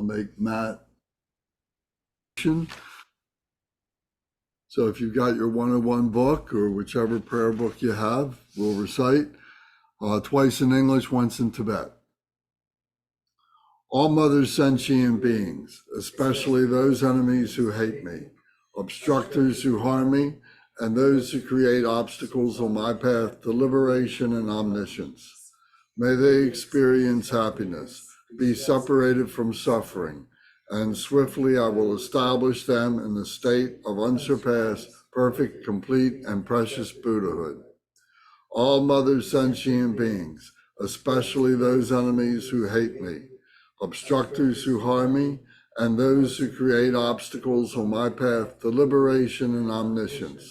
make Matt. So if you've got your 101 book or whichever prayer book you have, we'll recite twice in English, once in Tibet. All mothers, sentient beings, especially those enemies who hate me, obstructors who harm me, and those who create obstacles on my path to liberation and omniscience. May they experience happiness, be separated from suffering, and swiftly I will establish them in the state of unsurpassed, perfect, complete, and precious Buddhahood. All mothers, sentient beings, especially those enemies who hate me, obstructors who harm me, and those who create obstacles on my path to liberation and omniscience.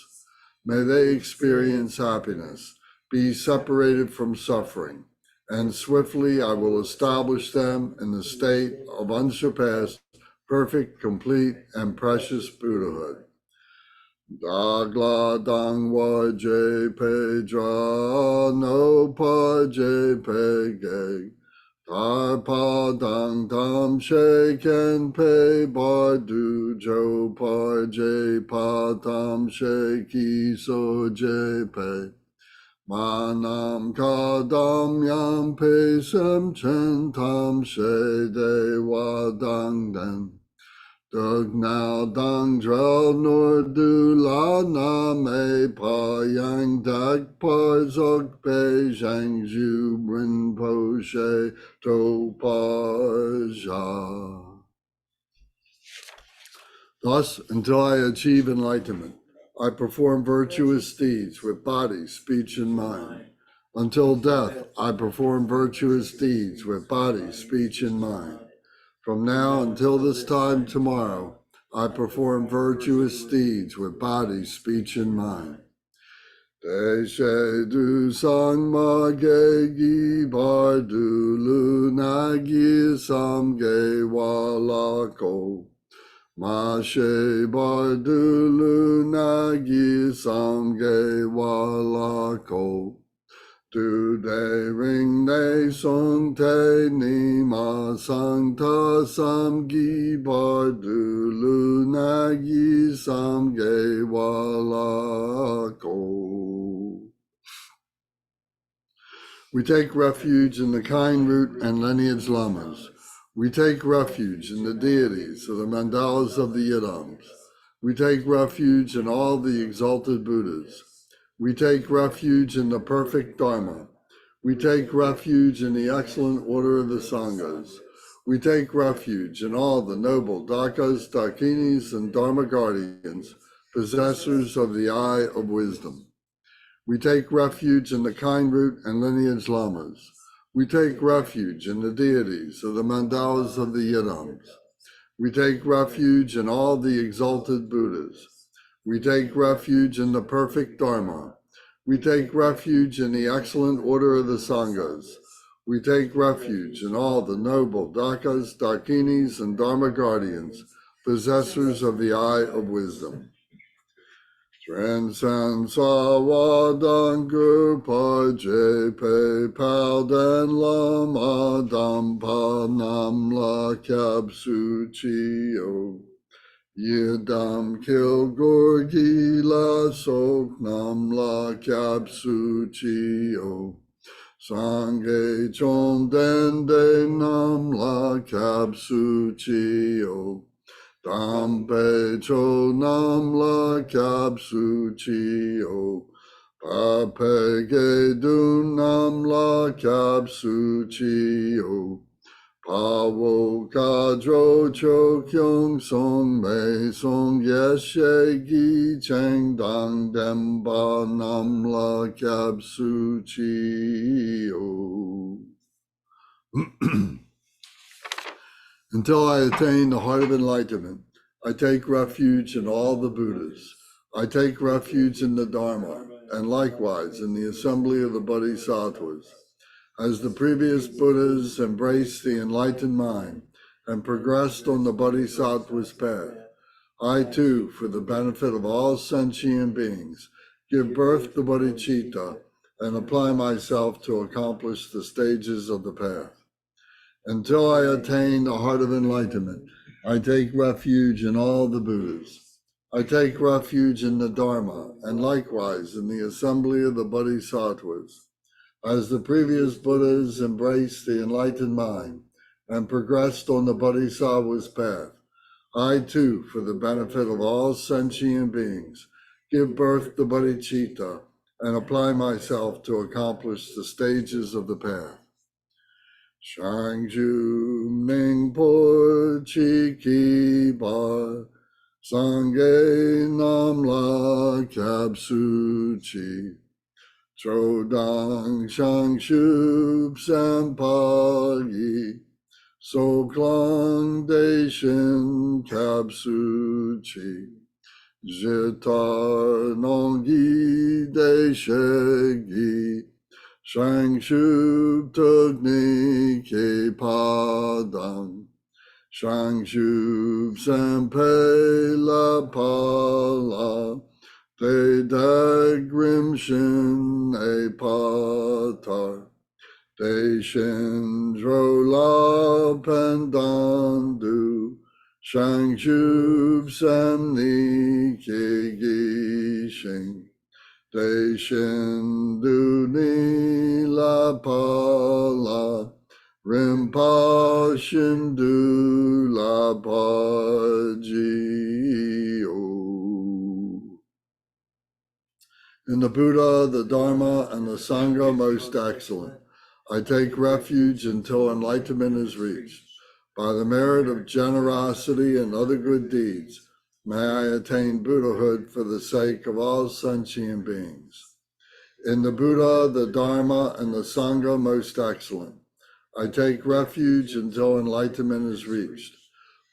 May they experience happiness, be separated from suffering, and swiftly I will establish them in the state of unsurpassed, perfect, complete, and precious Buddhahood. Dagla dangwa je pe dra no pa je pe ge. Tar pa dang tam she ken pe bar du jo par je pa tam she ki so je pe. Manam kadam yam pe sem chen tam she de wa dang den. Dug now dang drel nor du la na me pa yang dag par zog pe zhang ju brin po she to pa ja. Thus, until I achieve enlightenment, I perform virtuous deeds with body, speech, and mind. Until death, I perform virtuous deeds with body, speech, and mind. From now until this time tomorrow, I perform virtuous deeds with body, speech, and mind. Deshe du sang ma ge gi bar du lu na gi sam ge wa la ko. Ma she bar du lu na gi sam ge wa la ko. Du de ring ne song te ni ma sang ta sam gi bar du lu na gi sam ge wa la ko. We take refuge in the kind root and lineage lamas. We take refuge in the deities of the mandalas of the yidams. We take refuge in all the exalted Buddhas. We take refuge in the perfect Dharma. We take refuge in the excellent order of the Sanghas. We take refuge in all the noble Dakas, Dakinis, and Dharma guardians, possessors of the eye of wisdom. We take refuge in the kind root and lineage lamas. We take refuge in the deities of the mandalas of the yidams. We take refuge in all the exalted Buddhas. We take refuge in the perfect Dharma. We take refuge in the excellent order of the Sanghas. We take refuge in all the noble Dakas, Dakinis, and Dharma guardians, possessors of the eye of wisdom. Transcend Sawadangur Paje Pe Pal Den Lama Dampa Namla Kyabsu Chio. Yidam Kil Gorgi La Sok Namla Kyabsu Chio. Sangye Chon Den De Namla Kyabsu Chio. Dampe cho nam la kyabsu chio. Pape ge du nam la kyabsu chio. Pawo kadro cho kyung song me song yeshe gi cheng dang demba nam la kyabsu chio. Until I attain the heart of enlightenment, I take refuge in all the Buddhas. I take refuge in the Dharma, and likewise in the assembly of the Bodhisattvas. As the previous Buddhas embraced the enlightened mind and progressed on the Bodhisattva's path, I too, for the benefit of all sentient beings, give birth to bodhicitta and apply myself to accomplish the stages of the path. Until I attain the heart of enlightenment, I take refuge in all the Buddhas. I take refuge in the Dharma, and likewise in the assembly of the Bodhisattvas. As the previous Buddhas embraced the enlightened mind and progressed on the Bodhisattva's path, I too, for the benefit of all sentient beings, give birth to bodhicitta and apply myself to accomplish the stages of the path. Shangju Ningpo Chi Ki Ba Sangye Namla Kyabsu Chi Chodang Shangshub Sampa Yi So Klang Deshin Kyabsu Chi Jitar Nongyi Deshegi Shangshub Tugni Ke Padang Shangshub Sampe La Pala Te Dagrimshin E Patar Te Shindro La Pandandu Shangshub Samni Ke Gishing Te Shindu Ni La Pala Rimpa Shindu La Pa Ji O. In the Buddha, the Dharma, and the Sangha most excellent, I take refuge until enlightenment is reached. By the merit of generosity and other good deeds, may I attain Buddhahood for the sake of all sentient beings. In the Buddha, the Dharma, and the Sangha most excellent, I take refuge until enlightenment is reached.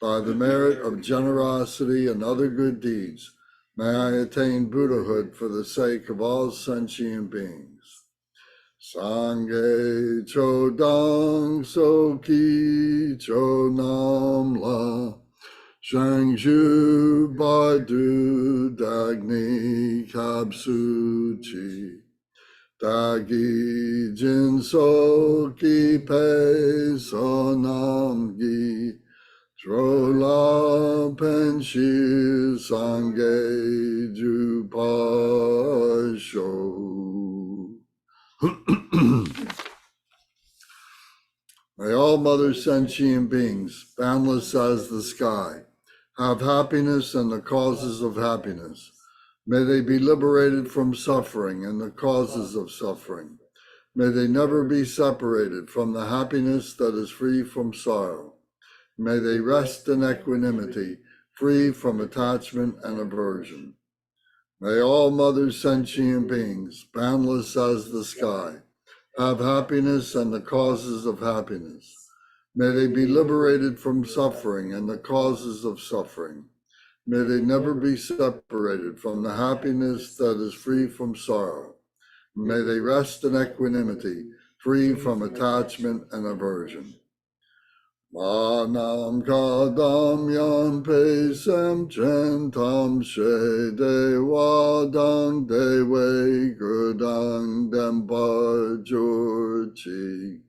By the merit of generosity and other good deeds, may I attain Buddhahood for the sake of all sentient beings. Sangye Chodang Soki Chonamla Shangju Badu Dagni Kapsuchi Dagi Jinsoki Pe Sonamgi Trola Penshi Sangye Jupasho. May all mother sentient beings, boundless as the sky, have happiness and the causes of happiness. May they be liberated from suffering and the causes of suffering. May they never be separated from the happiness that is free from sorrow. May they rest in equanimity, free from attachment and aversion. May all mother sentient beings, boundless as the sky, have happiness and the causes of happiness. May they be liberated from suffering and the causes of suffering. May they never be separated from the happiness that is free from sorrow. May they rest in equanimity, free from attachment and aversion. Manam kadam yan pesem centam she dewadang dewe gudang dempa jurchi.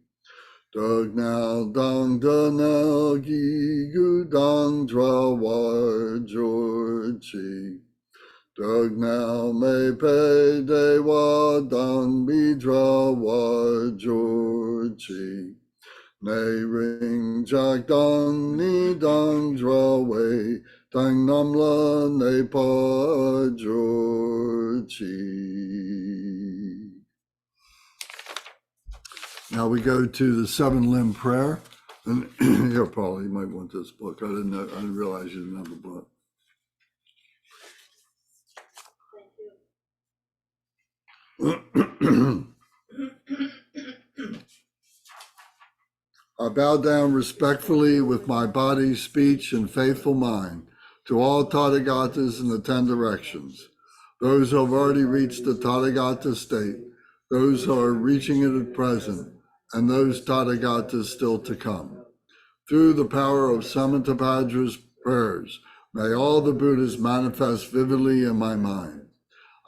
Dugnal dang dunal gi gudang drawar jurchi. Dugnal me pe dewadang bidrawar jurchi. Nay ring jack dang ni dang drawe dang namla ne pa jorchi. Now we go to the 7-limb prayer. And here, Paul, you might want this book. I didn't realize you didn't have a book. I bow down respectfully with my body, speech, and faithful mind to all Tathagatas in the 10 directions, those who have already reached the Tathagata state, those who are reaching it at present, and those Tathagatas still to come. Through the power of Samantabhadra's prayers, may all the Buddhas manifest vividly in my mind.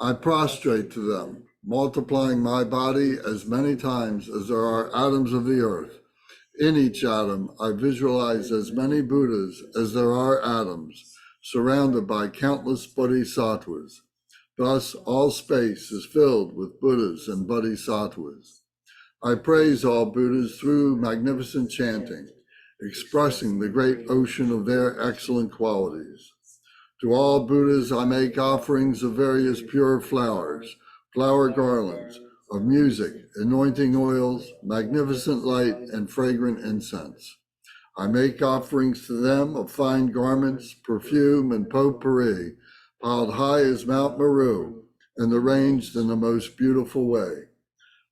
I prostrate to them, multiplying my body as many times as there are atoms of the earth, In each atom, I visualize as many Buddhas as there are atoms, surrounded by countless bodhisattvas. Thus, all space is filled with Buddhas and bodhisattvas. I praise all Buddhas through magnificent chanting, expressing the great ocean of their excellent qualities. To all Buddhas, I make offerings of various pure flowers, flower garlands, of music, anointing oils, magnificent light, and fragrant incense. I make offerings to them of fine garments, perfume, and potpourri, piled high as Mount Meru, and arranged in the most beautiful way.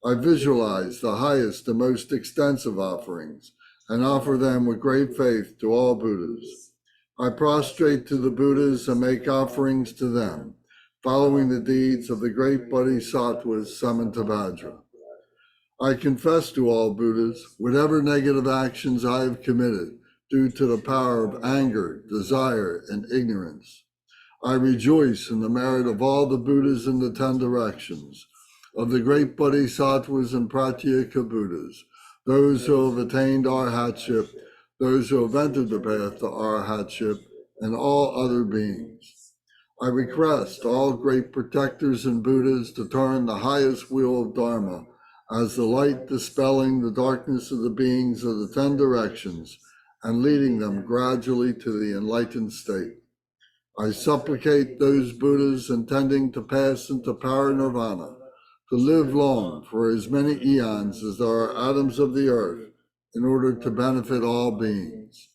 I visualize the highest and most extensive offerings, and offer them with great faith to all Buddhas. I prostrate to the Buddhas and make offerings to them, following the deeds of the great bodhisattvas Samantabhadra. I confess to all Buddhas whatever negative actions I have committed due to the power of anger, desire, and ignorance. I rejoice in the merit of all the Buddhas in the 10 directions, of the great bodhisattvas and pratyeka Buddhas, those who have attained arhatship, those who have entered the path to arhatship, and all other beings. I request all great protectors and Buddhas to turn the highest wheel of Dharma as the light dispelling the darkness of the beings of the 10 directions and leading them gradually to the enlightened state. I supplicate those Buddhas intending to pass into parinirvana to live long for as many eons as there are atoms of the earth in order to benefit all beings.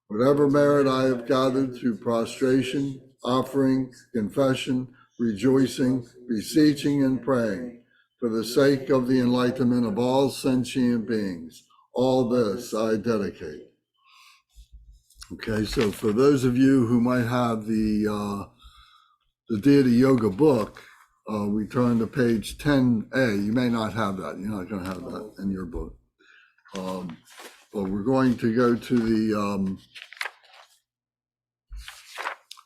Whatever merit I have gathered through prostration, offering, confession, rejoicing, beseeching, and praying for the sake of the enlightenment of all sentient beings, all this I dedicate. Okay, so for those of you who might have the Deity Yoga book, we turn to page 10A. You may not have that. You're not going to have that in your book. But we're going to go to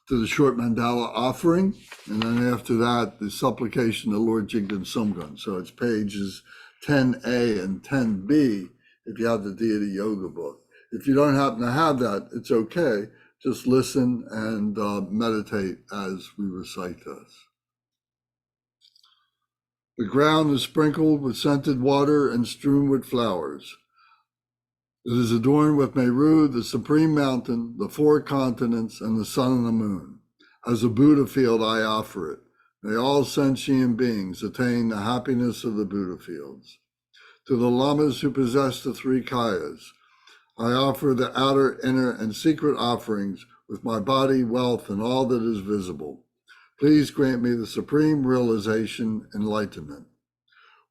the short mandala offering, and then after that, the supplication to Lord Jigdan Sumgun. So it's pages 10A and 10B if you have the Deity Yoga book. If you don't happen to have that, it's okay. Just listen and meditate as we recite this. The ground is sprinkled with scented water and strewn with flowers. It is adorned with Meru, the supreme mountain, the 4 continents, and the sun and the moon. As a Buddha field, I offer it. May all sentient beings attain the happiness of the Buddha fields. To the lamas who possess the 3 kayas, I offer the outer, inner, and secret offerings with my body, wealth, and all that is visible. Please grant me the supreme realization, enlightenment.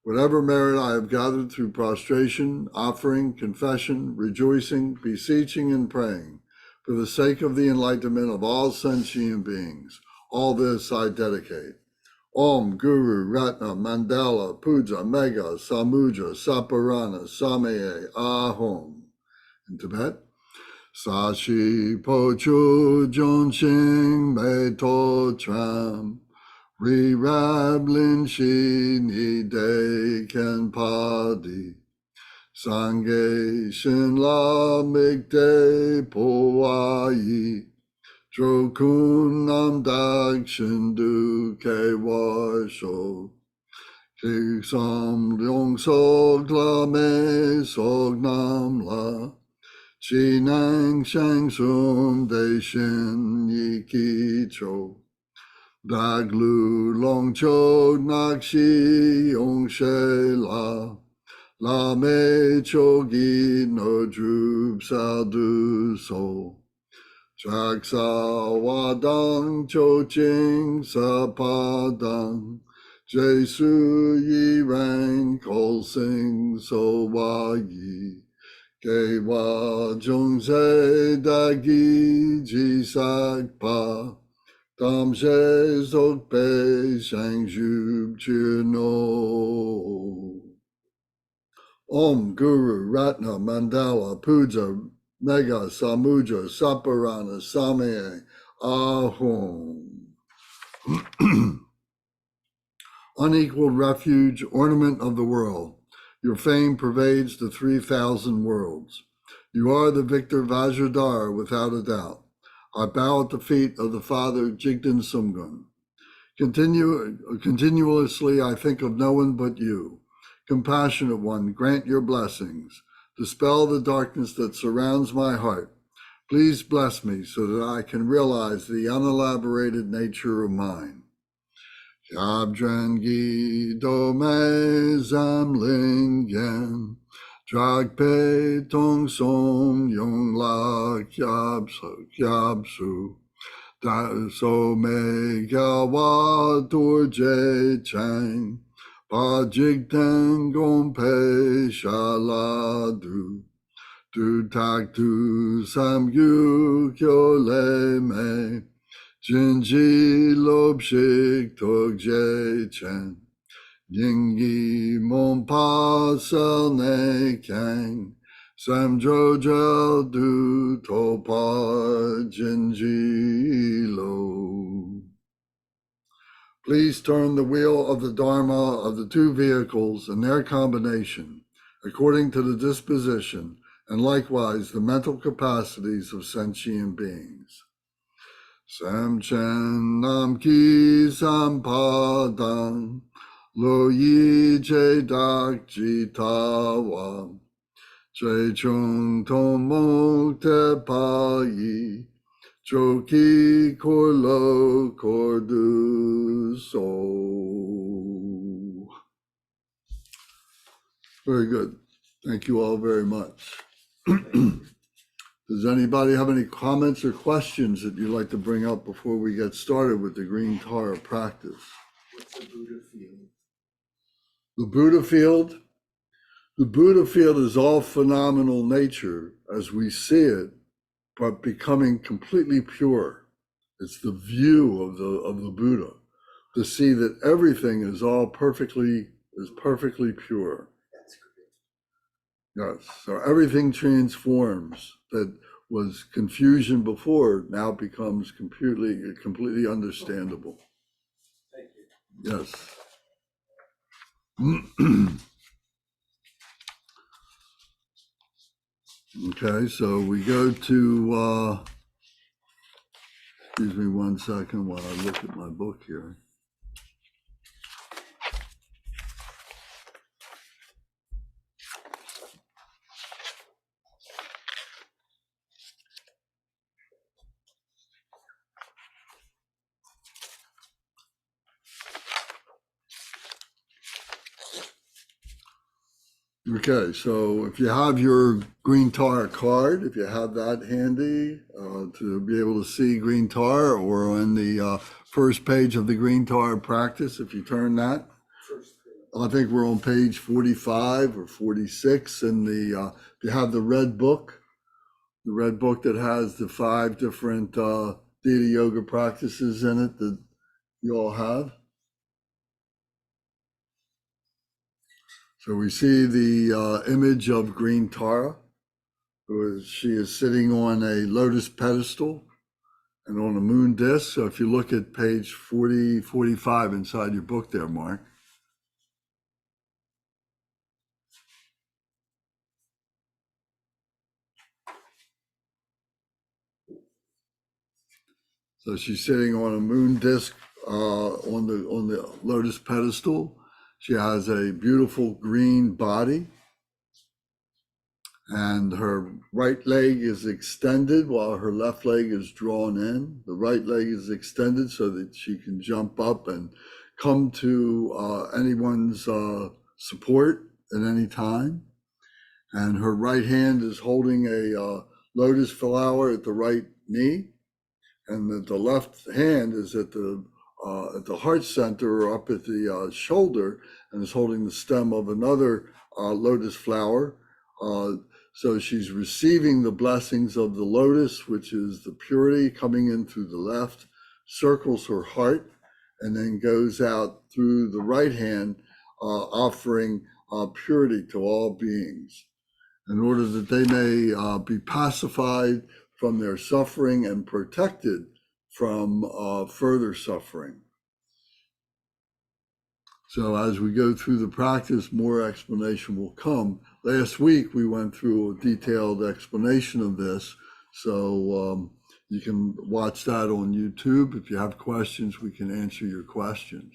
Whatever merit I have gathered through prostration, offering, confession, rejoicing, beseeching, and praying, for the sake of the enlightenment of all sentient beings, all this I dedicate. Om, Guru, Ratna, Mandala, Puja, Mega, Samuja, Saparana, Samye, Ahom. In Tibet, Sashi Pochu Jonshin Meto Tram, Ri Rablin Shi Ni De Ken Padi, Sange Shin La Mikde Poai, Drokun Nam Dag Shin Du Ke Washo, Kiksam Lyong Sog La Me Sog Nam La, Chi Nang Shang Sum De Shin Yi Ki Cho, Daglu Long Cho Nak Shi Ong She La, La Me Cho Gi No Drub Sa Du So, Chak Sa Wadang Cho Ching Sa Padang, Jesu Yi Rang Kol Sing So Wa Yi, Ke Wa Jung Se Da Gi Ji Sak Pa, Tam She Zok Pe Shang Jub Chir No. Om, Guru, Ratna, Mandala, Puja, Mega, Samuja, Saparana, Samye, Ahom. Unequaled refuge, ornament of the world. Your fame pervades the 3,000 worlds. You are the victor Vajradhara without a doubt. I bow at the feet of the Father Jigdan Sumgun. Continuously I think of no one but you. Compassionate one, grant your blessings. Dispel the darkness that surrounds my heart. Please bless me so that I can realize the unelaborated nature of mine. Yabdrangi dome zamlingen, dragpe tong som yong la kyabsu, da so me gawa durje chang, pa jigten gompe shaladu, du tak tu sam yu kyo le me, Jinji lobshik togje chen, yingi mon pa sel ne kang, samdro gel du topa jinji lo. Please turn the wheel of the Dharma of the two vehicles and their combination, according to the disposition, and likewise the mental capacities of sentient beings. Samchen nam ki sampadang lo yi je dak jitawa je chung tom mok te pa yi choki kor lo kor du so. Very good. Thank you all very much. Does anybody have any comments or questions that you'd like to bring up before we get started with the Green Tara practice? What's the Buddha field? The Buddha field? The Buddha field is all phenomenal nature as we see it, but becoming completely pure. It's the view of the Buddha, to see that everything is all perfectly pure. That's great. Yes, so everything transforms. That was confusion before now becomes completely understandable. Thank Yes. Okay, so we go to, excuse me one second while I look at my book here. Okay, so if you have your Green Tara card, if you have that handy to be able to see Green Tara, or on the first page of the Green Tara practice, if you turn that, I think we're on page 45 or 46, and if you have the red book that has the 5 different Theta Yoga practices in it that you all have. So we see the image of Green Tara. She is sitting on a lotus pedestal and on a moon disk. So if you look at page 45 inside your book there, Mark. So she's sitting on a moon disk on the lotus pedestal. She has a beautiful green body, and her right leg is extended while her left leg is drawn in. The right leg is extended so that she can jump up and come to anyone's support at any time. And her right hand is holding a lotus flower at the right knee, and the left hand is at the heart center or up at the shoulder, and is holding the stem of another lotus flower. So she's receiving the blessings of the lotus, which is the purity coming in through the left, circles her heart, and then goes out through the right hand, offering purity to all beings, in order that they may be pacified from their suffering and protected from further suffering. So as we go through the practice, more explanation will come. Last week, we went through a detailed explanation of this. So you can watch that on YouTube. If you have questions, we can answer your questions.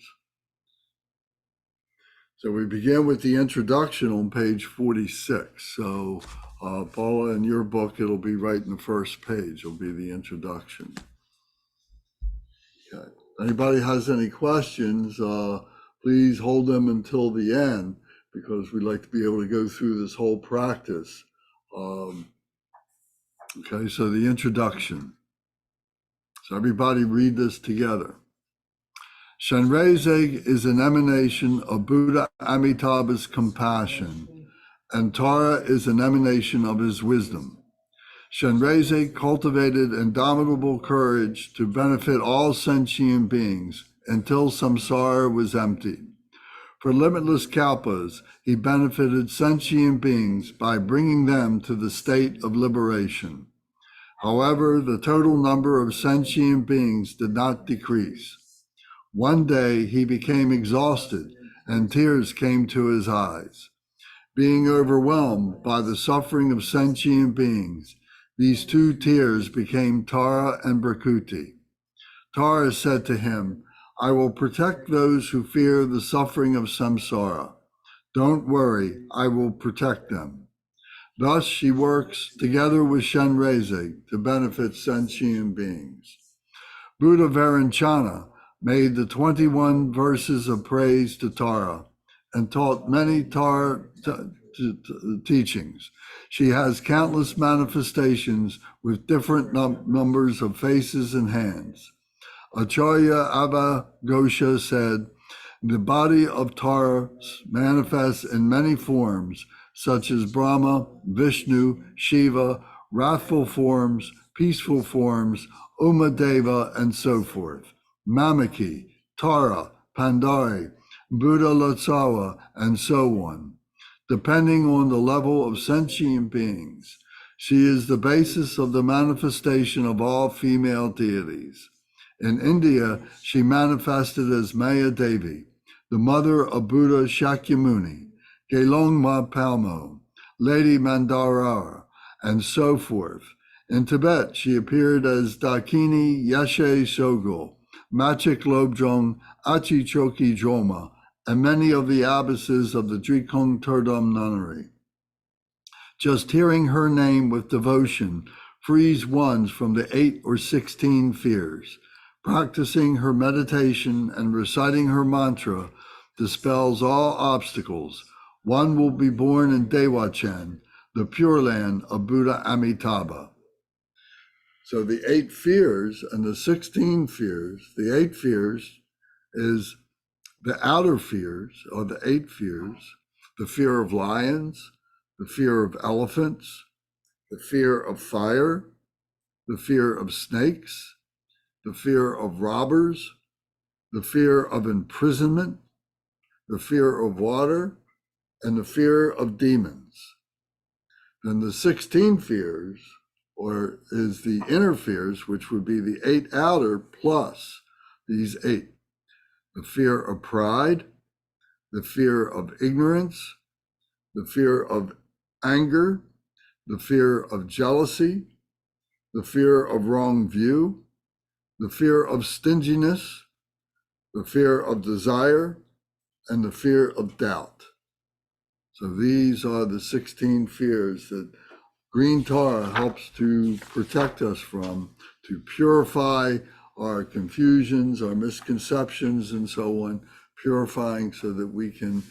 So we begin with the introduction on page 46. So Paula, in your book, it'll be right in the first page. It'll be the introduction. Okay. Anybody has any questions, please hold them until the end, because we'd like to be able to go through this whole practice. Okay, so the introduction. So everybody read this together. Shenrezig is an emanation of Buddha Amitabha's compassion, and Tara is an emanation of his wisdom. Shenrezig cultivated indomitable courage to benefit all sentient beings until samsara was emptied. For limitless kalpas, he benefited sentient beings by bringing them to the state of liberation. However, the total number of sentient beings did not decrease. One day he became exhausted and tears came to his eyes. Being overwhelmed by the suffering of sentient beings, these two tears became Tara and Prakriti. Tara said to him, I will protect those who fear the suffering of samsara. Don't worry, I will protect them. Thus she works together with Shenrezig to benefit sentient beings. Buddha Varanchana made the 21 verses of praise to Tara and taught many Tara teachings. She has countless manifestations with different numbers of faces and hands. Acharya Abba Ghosha said, the body of Tara manifests in many forms, such as Brahma, Vishnu, Shiva, wrathful forms, peaceful forms, Umadeva, and so forth. Mamaki, Tara, Pandari, Buddha Lotsawa, and so on. Depending on the level of sentient beings, she is the basis of the manifestation of all female deities. In India, she manifested as Maya Devi, the mother of Buddha Shakyamuni, Gelongma Palmo, Lady Mandarara, and so forth. In Tibet, she appeared as Dakini Yeshe Sogul, Machik Lobjong, Achi Choki Joma, and many of the abbesses of the Drikung Turdam nunnery. Just hearing her name with devotion frees one from the 8 or 16 fears. Practicing her meditation and reciting her mantra dispels all obstacles. One will be born in Dewachen, the Pure Land of Buddha Amitabha. So the 8 fears and the 16 fears, the 8 fears is the outer fears, or the 8 fears, the fear of lions, the fear of elephants, the fear of fire, the fear of snakes, the fear of robbers, the fear of imprisonment, the fear of water, and the fear of demons. Then the 16 fears, or is the inner fears, which would be the 8 outer plus these 8. The fear of pride, the fear of ignorance, the fear of anger, the fear of jealousy, the fear of wrong view, the fear of stinginess, the fear of desire, and the fear of doubt. So these are the 16 fears that green Tara helps to protect us from, to purify our confusions, our misconceptions, and so on, purifying so that we can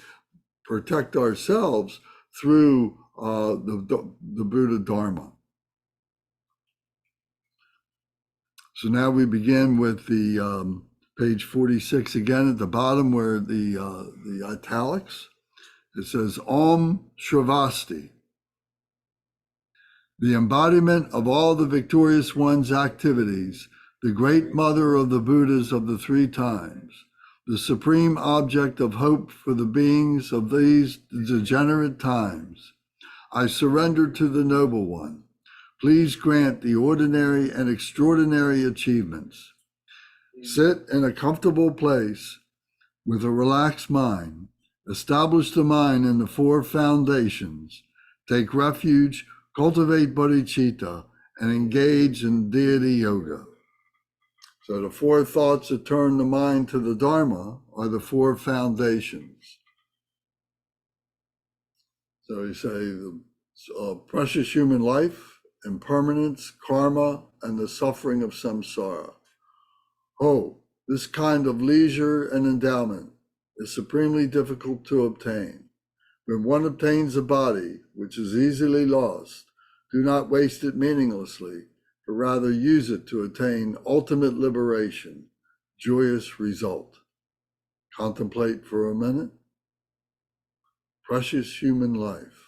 protect ourselves through the Buddha Dharma. So now we begin with the page 46 again at the bottom where the italics. It says Om Shravasti, the embodiment of all the victorious one's activities, the great mother of the Buddhas of the 3 times, the supreme object of hope for the beings of these degenerate times. I surrender to the Noble One. Please grant the ordinary and extraordinary achievements. Sit in a comfortable place, With a relaxed mind, establish the mind in the four foundations, take refuge, cultivate bodhicitta, and engage in deity yoga. So the four thoughts that turn the mind to the Dharma are the four foundations. So you say the precious human life, impermanence, karma, and the suffering of samsara. Oh, this kind of leisure and endowment is supremely difficult to obtain. When one obtains a body, which is easily lost, do not waste it meaninglessly, but rather use it to attain ultimate liberation, joyous result. Contemplate for a minute. Precious human life.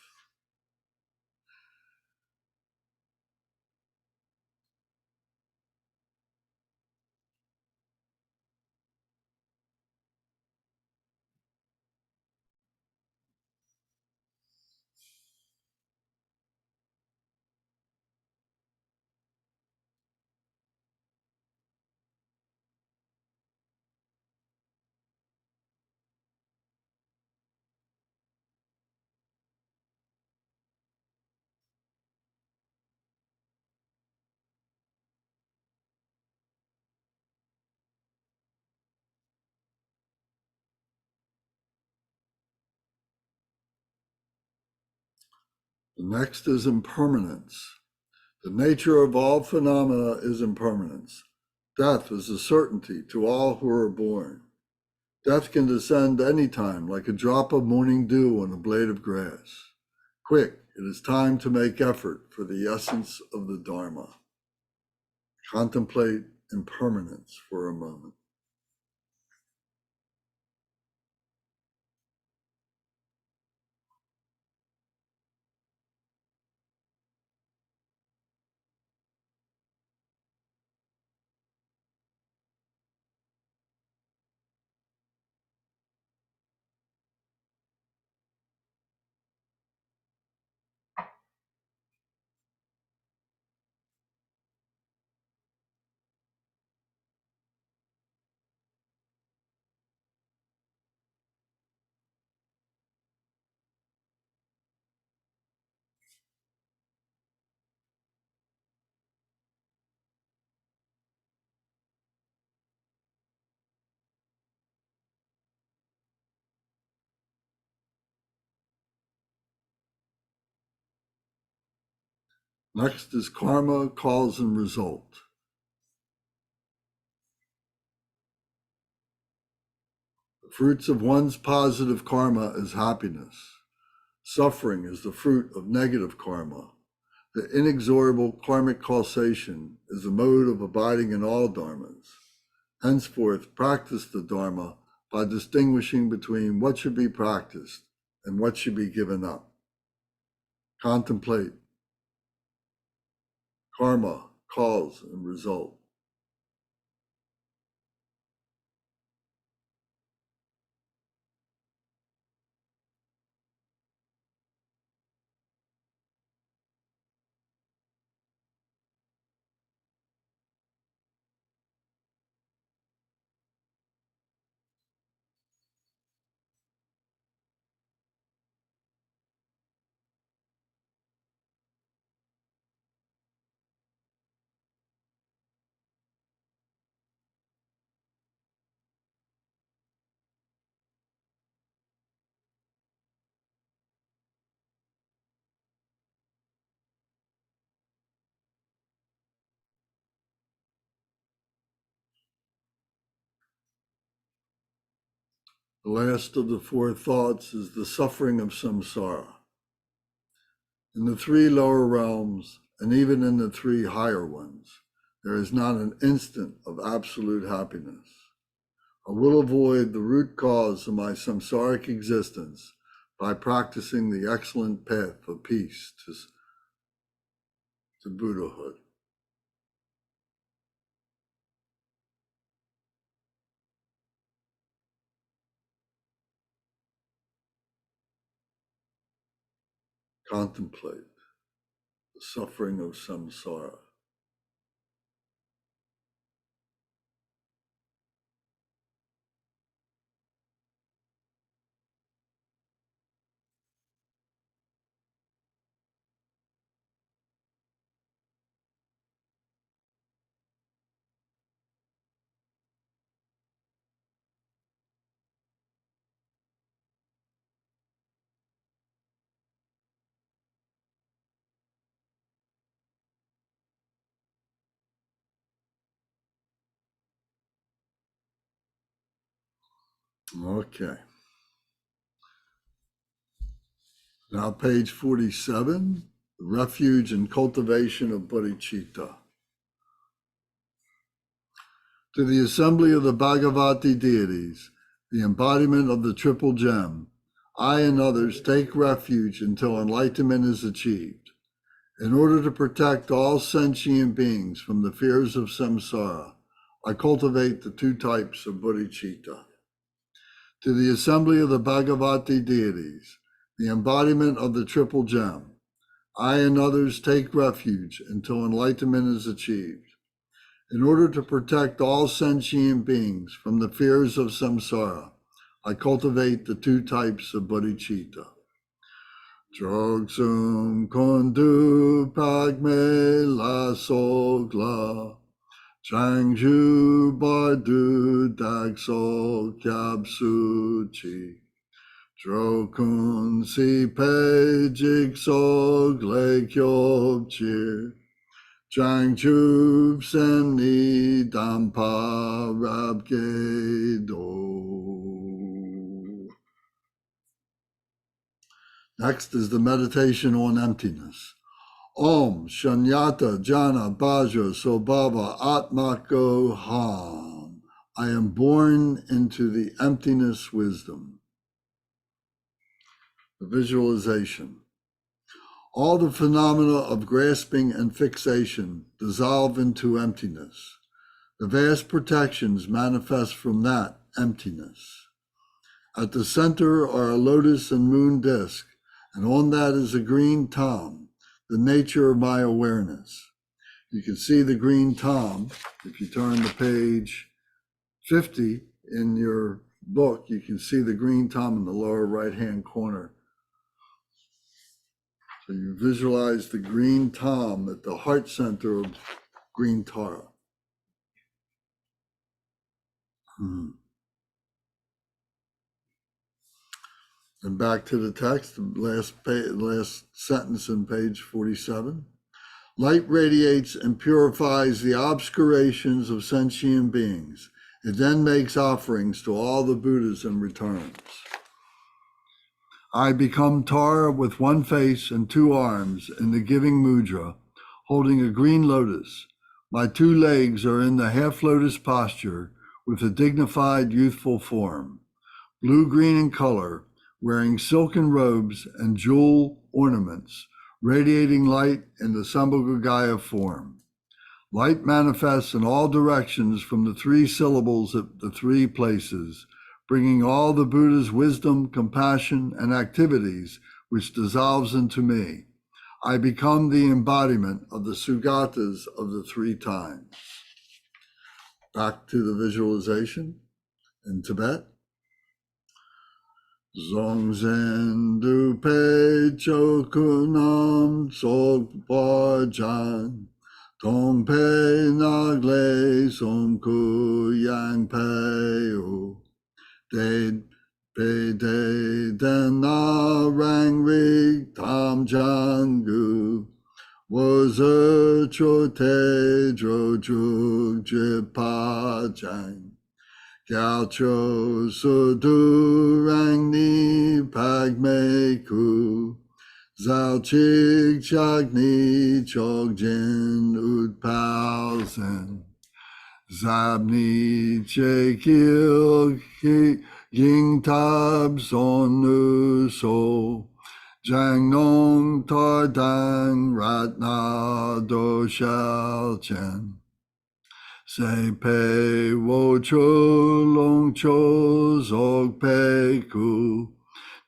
The next is impermanence. The nature of all phenomena is impermanence. Death is a certainty to all who are born. Death can descend any time like a drop of morning dew on a blade of grass. Quick, it is time to make effort for the essence of the Dharma. Contemplate impermanence for a moment. Next is karma, cause, and result. The fruits of one's positive karma is happiness. Suffering is the fruit of negative karma. The inexorable karmic causation is the mode of abiding in all dharmas. Henceforth, practice the Dharma by distinguishing between what should be practiced and what should be given up. Contemplate karma, cause, and result. The last of the four thoughts is the suffering of samsara. In the three lower realms, and even in the three higher ones, there is not an instant of absolute happiness. I will avoid the root cause of my samsaric existence by practicing the excellent path of peace to Buddhahood. Contemplate the suffering of samsara. Okay. Now, page 47, refuge and cultivation of bodhicitta. To the assembly of the Bhagavati deities, the embodiment of the triple gem, I and others take refuge until enlightenment is achieved. In order to protect all sentient beings from the fears of samsara, I cultivate the two types of bodhicitta. To the assembly of the Bhagavati deities, the embodiment of the triple gem, I and others take refuge until enlightenment is achieved. In order to protect all sentient beings from the fears of samsara, I cultivate the two types of bodhicitta. Chogsum kondu pagme la sogla, changju bardu dagso kyabsuchi, drokun si pe jigsog le kyobchir, changju semni dampa rabgedo. Next is the meditation on emptiness. Om Shanyata Jana Bhaja Sobhava Atmako Ham. I am born into the emptiness wisdom. The visualization. All the phenomena of grasping and fixation dissolve into emptiness. The vast protections manifest from that emptiness. At the center are a lotus and moon disk, and on that is a green tom, the nature of my awareness. You can see the green tom. If you turn to page 50 in your book, you can see the green tom in the lower right-hand corner. So you visualize the green tom at the heart center of green Tara. And back to the text, the last sentence in page 47. Light radiates and purifies the obscurations of sentient beings. It then makes offerings to all the Buddhas and returns. I become Tara with one face and two arms in the giving mudra, holding a green lotus. My two legs are in the half lotus posture with a dignified youthful form, blue-green in color, wearing silken robes and jewel ornaments, radiating light in the Sambhogaya form. Light manifests in all directions from the three syllables at the three places, bringing all the Buddha's wisdom, compassion, and activities, which dissolves into me. I become the embodiment of the Sugatas of the three times. Back to the visualization in Tibet. Zongzen dupe chokunam sokparjan, tongpe nagle sonku yang peo, de pe de dena rang rig tam jangu, was a chote dro juk jipa jang. Gaucho sudurang ni pagmeku, zao chig chagni chogjin utpalsen, zabni chekil ying tab sonu so, jang nong tardang ratna doshal chen. Se pe wo cho long cho zog pe ku,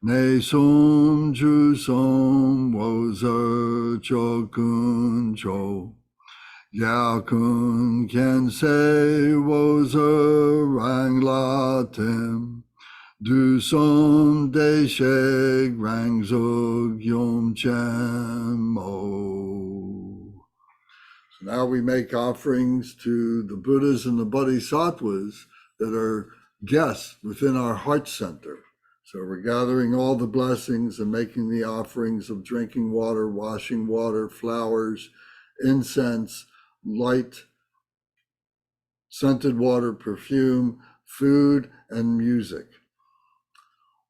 ne sum ju sum wo zer cho kun cho, yao kun ken se wo zer rang la tim, du sum de sheg rang zog yom chen mo. Now we make offerings to the Buddhas and the Bodhisattvas that are guests within our heart center. So we're gathering all the blessings and making the offerings of drinking water, washing water, flowers, incense, light, scented water, perfume, food, and music.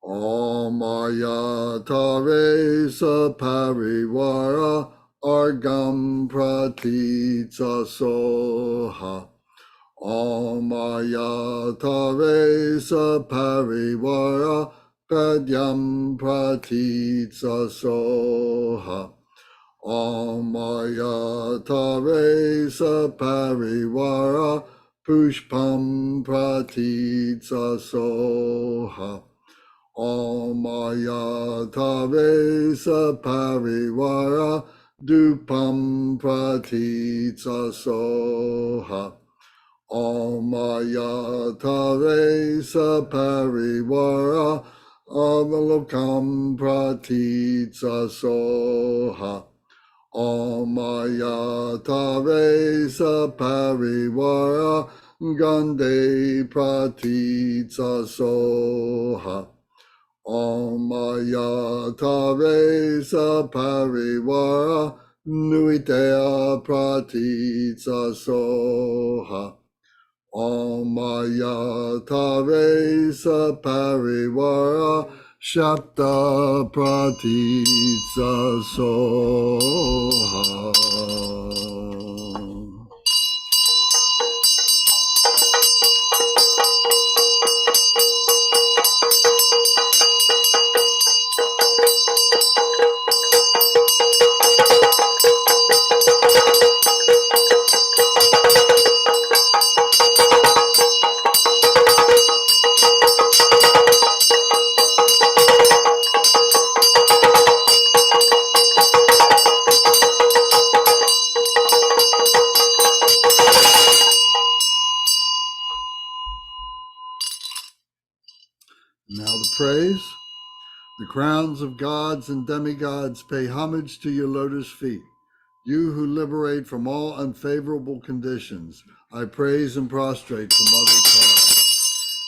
Om Ayatare Saparivara Argam Pratitsa Soha. Om Ayatare Saparivara Padyam Pratitsa Soha. Om Ayatare Saparivara Pushpam Pratitsa Soha. Om Ayatare Saparivara Dupam Pratitsa Soha. Om Ayatare Saparivara Avalokam Pratitsa Soha. Om Ayatare Saparivara Gande Pratitsa Soha. Om Ayatare Saparivara Nuitaya Pratitsa Soha. Om Ayatare Saparivara Shapta Pratitsa Soha. Now the praise. The crowns of gods and demigods pay homage to your lotus feet. You who liberate from all unfavorable conditions, I praise and prostrate to Mother Tara.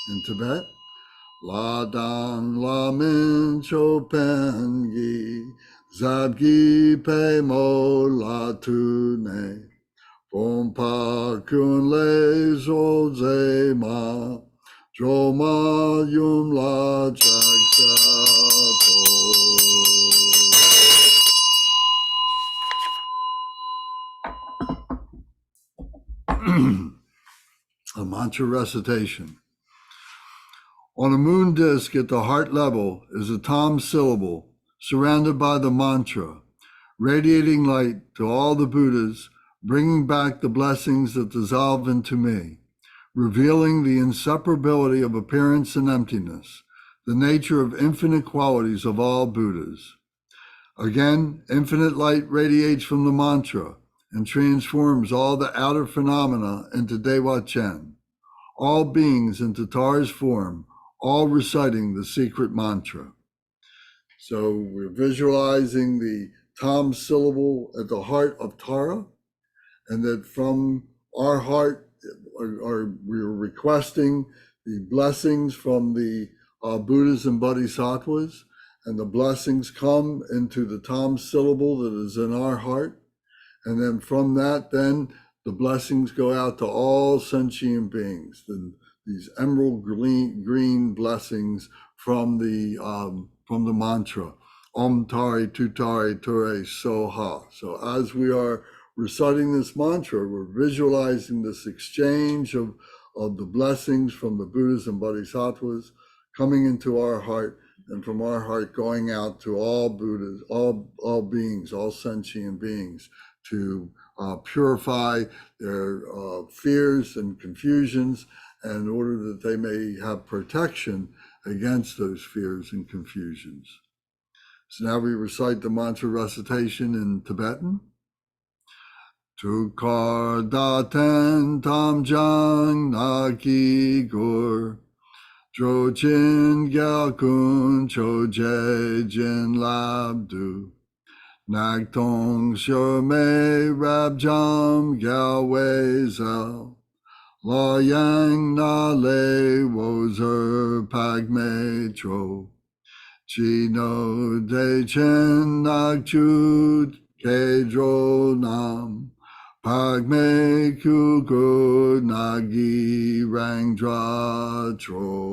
In Tibet, La Dan La Min Cho Pen Gi Zabgi Pe Mo La Tu Ne Pom Pa Kun Le Zo Ze Ma Jo Ma Yum La Chak Sa To. A mantra recitation. On a moon disk at the heart level is a tom syllable surrounded by the mantra, radiating light to all the Buddhas, bringing back the blessings that dissolve into me, revealing the inseparability of appearance and emptiness, the nature of infinite qualities of all Buddhas. Again, infinite light radiates from the mantra and transforms all the outer phenomena into Dewa Chen, all beings into Tara's form, all reciting the secret mantra. So we're visualizing the tom syllable at the heart of Tara, and that from our heart, we're requesting the blessings from the Buddhas and Bodhisattvas, and the blessings come into the tom syllable that is in our heart. And then from that, then the blessings go out to all sentient beings, these emerald green blessings from the mantra, Om Tari Tutari Ture Soha. So as we are reciting this mantra, we're visualizing this exchange of the blessings from the Buddhas and Bodhisattvas coming into our heart, and from our heart going out to all Buddhas, all beings, all sentient beings, to purify their fears and confusions, in order that they may have protection against those fears and confusions. So now we recite the mantra recitation in Tibetan. Tukar daten tam jang naki gur, dro chin gyal kun cho je jin labdu. Nag tong shur me rab jam gyal wei zel. La yang na le wo zer pag me tro. Chi no de chen nag chut ke dro nam. Pag me ku ku nagi rang dra tro.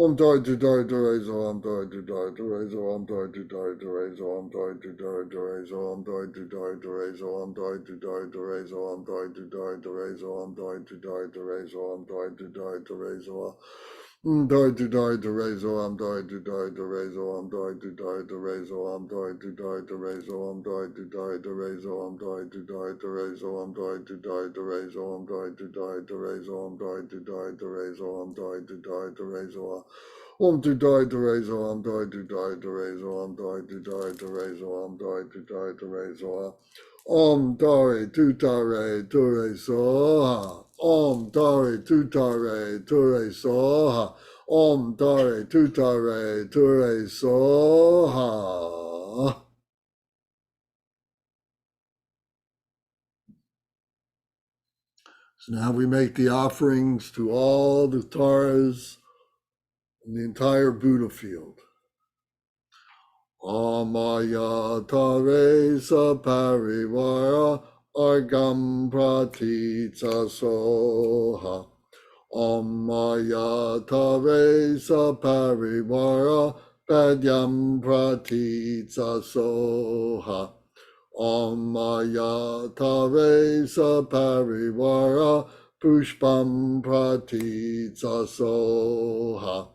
Om Doi to Doi to Rezo, Om Doi to Doi to Rezo, Om Doi to Doi to Rezo, Om Doi to Doi to Rezo, Om Doi to Doi to Rezo, Om Doi to Doi to Rezo, Om Doi to Doi to Rezo, Om Doi to Doi to Rezo, Om Doi to Doi to Rezo. Doi to doi to rezo, doi to doi to rezo, doi to doi to rezo, doi to doi to rezo, doi to doi to rezo, doi to doi to rezo, doi to doi to rezo, doi to doi to rezo, doi to doi to rezo, doi to doi to rezo. To die to raise doi to die to raise doi to die to raise doi to die to raise doi to tare to raise doi to tare to raise doi to tare to raise So now we make the offerings to all the Taras in the entire Buddha field. Amaya Taresa Parivara Argam Pratitsa Soha. Amaya Taresa Parivara Padyam Pratitsa Soha. Amaya Taresa Parivara Pushpam Pratitsa Soha.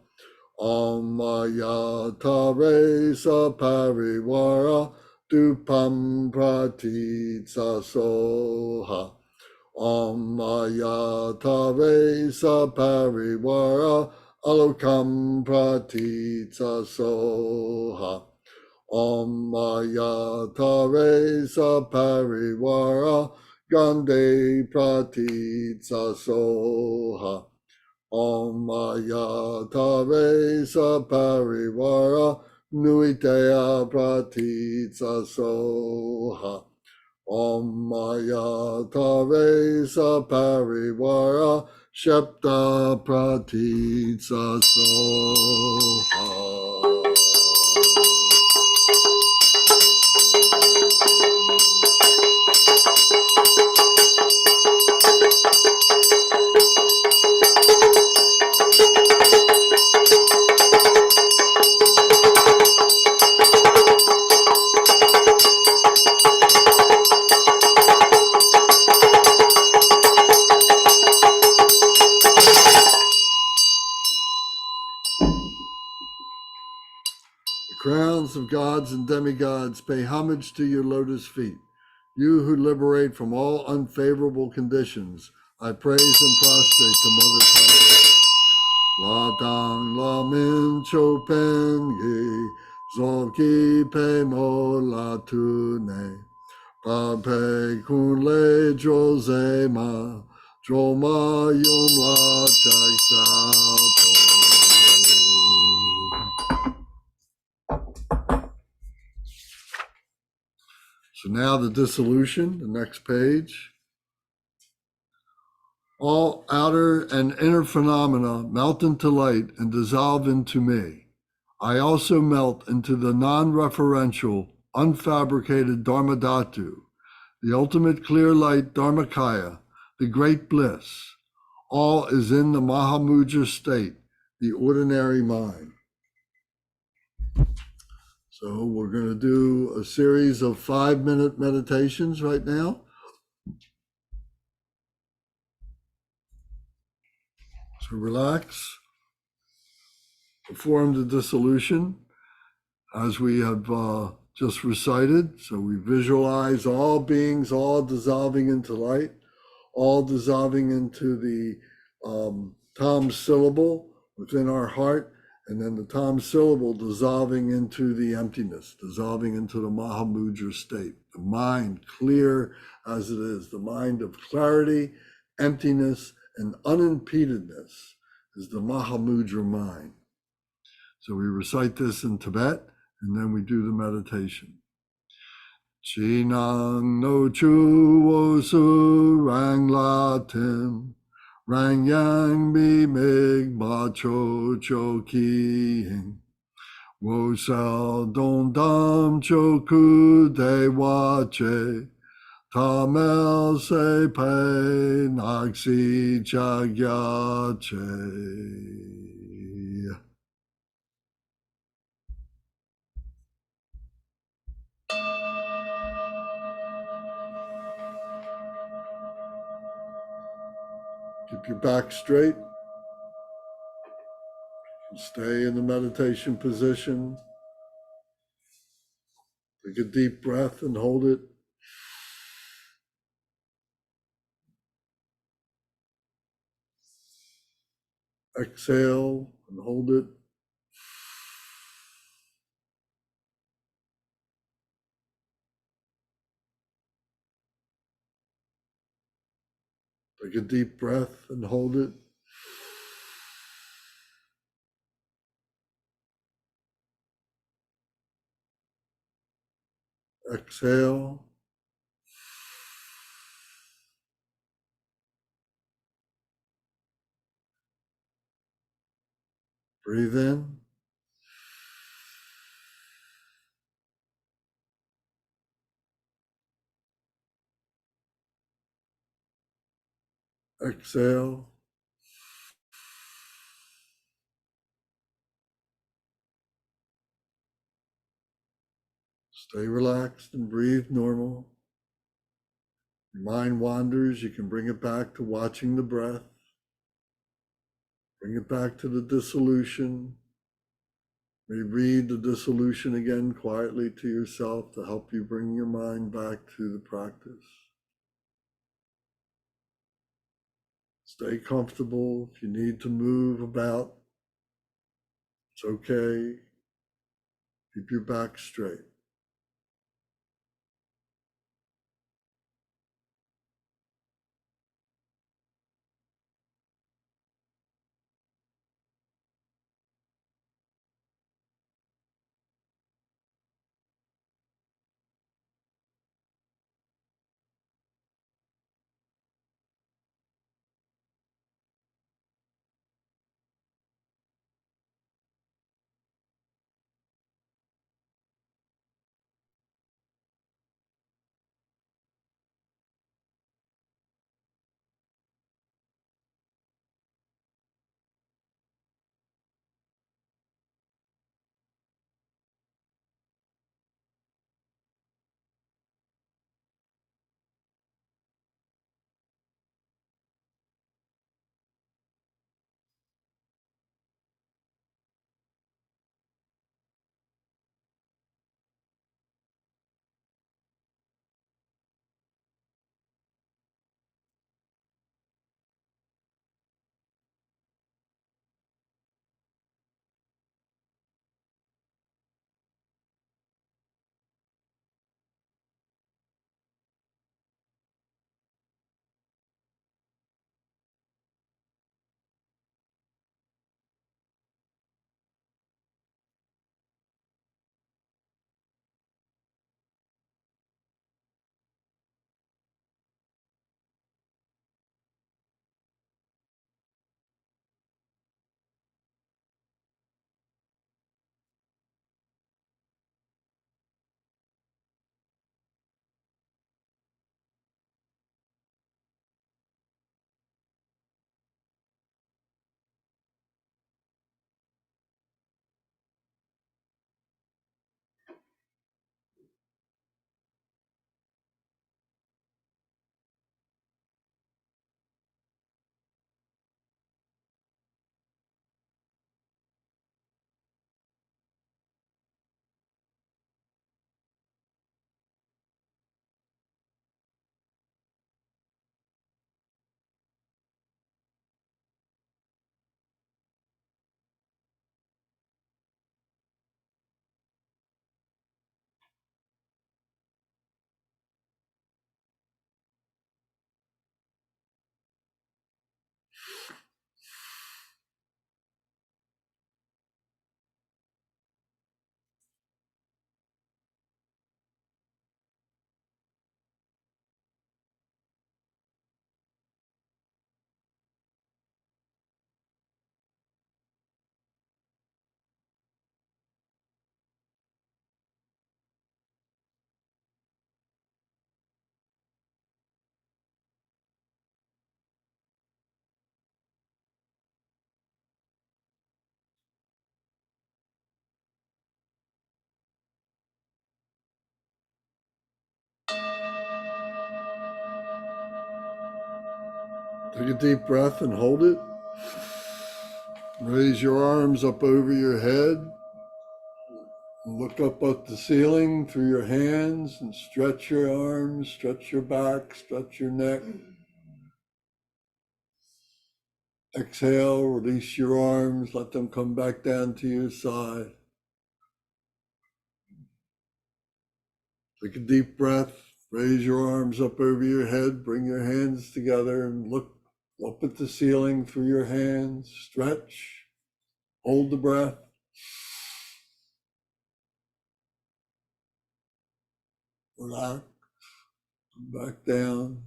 Maya Taresa Parivara Dupam Pratitsa Soha. Maya Taresa Parivara Alokam Pratitsa Soha. Maya Taresa Parivara Gande Pratitsa Soha. Maya Taresa Parivara Nuitaya Pratitsa Soha. Maya Taresa Parivara Shepta Pratitsa Soha. Crowns of gods and demigods, pay homage to your lotus feet. You who liberate from all unfavorable conditions, I praise and prostrate to Mother Tara. La dang la min cho pen ye, zoki pe mo la tu ne. Pa pe kun le jo ze ma, jo ma yum la chak sao to. So now the dissolution, the next page. All outer and inner phenomena melt into light and dissolve into me. I also melt into the non-referential, unfabricated Dharmadhatu, the ultimate clear light Dharmakaya, the great bliss. All is in the Mahamudra state, the ordinary mind. So we're going to do a series of 5-minute meditations right now. So relax, perform the dissolution as we have just recited. So we visualize all beings, all dissolving into light, all dissolving into the Tam syllable within our heart, and then the Tam syllable dissolving into the emptiness, dissolving into the Mahamudra state, the mind clear as it is, the mind of clarity, emptiness, and unimpededness is the Mahamudra mind. So we recite this in Tibet, and then we do the meditation. Chinang no chu wo su rang la tim, rang yang mi mig ma cho cho ki hing, wo sao don dam cho ku de wa che, tamel se pe naxi cha gya che. Keep your back straight. Stay in the meditation position. Take a deep breath and hold it. Exhale and hold it. Take a deep breath and hold it. Exhale. Breathe in. Exhale. Stay relaxed and breathe normal. Your mind wanders, you can bring it back to watching the breath. Bring it back to the dissolution. Reread the dissolution again quietly to yourself to help you bring your mind back to the practice. Stay comfortable. If you need to move about, it's okay. Keep your back straight. Take a deep breath and hold it. Raise your arms up over your head. Look up at the ceiling through your hands and stretch your arms, stretch your back, stretch your neck. Exhale, release your arms, let them come back down to your side. Take a deep breath, raise your arms up over your head, bring your hands together and look up at the ceiling through your hands, stretch, hold the breath. Relax, come back down,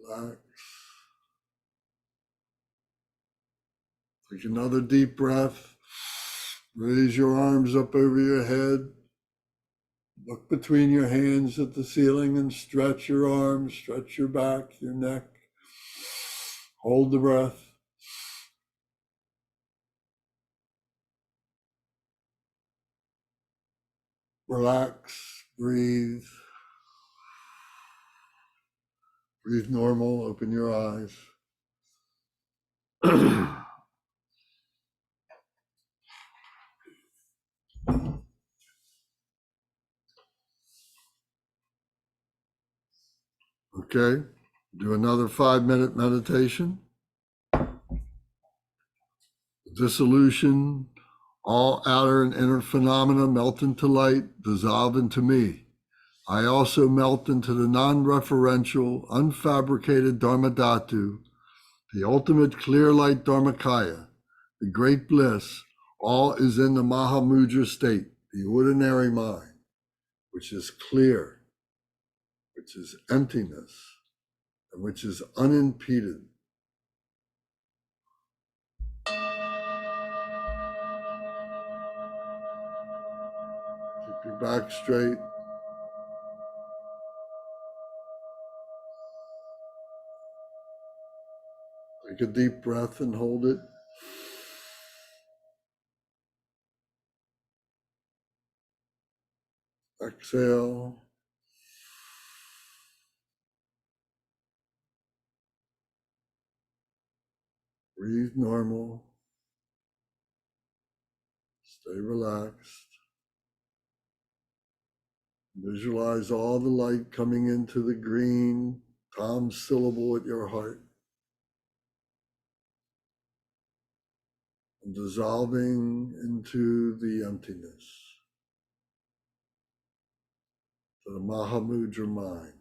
relax. Take another deep breath, raise your arms up over your head, look between your hands at the ceiling and stretch your arms, stretch your back, your neck. Hold the breath. Relax, breathe. Breathe normal, open your eyes. Okay, do another 5-minute meditation. Dissolution, all outer and inner phenomena melt into light, dissolve into me. I also melt into the non-referential, unfabricated Dharmadhatu, the ultimate clear light Dharmakaya, the great bliss. All is in the Mahamudra state, the ordinary mind, which is clear, which is emptiness, and which is unimpeded. Keep your back straight. Take a deep breath and hold it. Exhale. Breathe normal. Stay relaxed. Visualize all the light coming into the green calm syllable at your heart and dissolving into the emptiness, to the Mahamudra mind.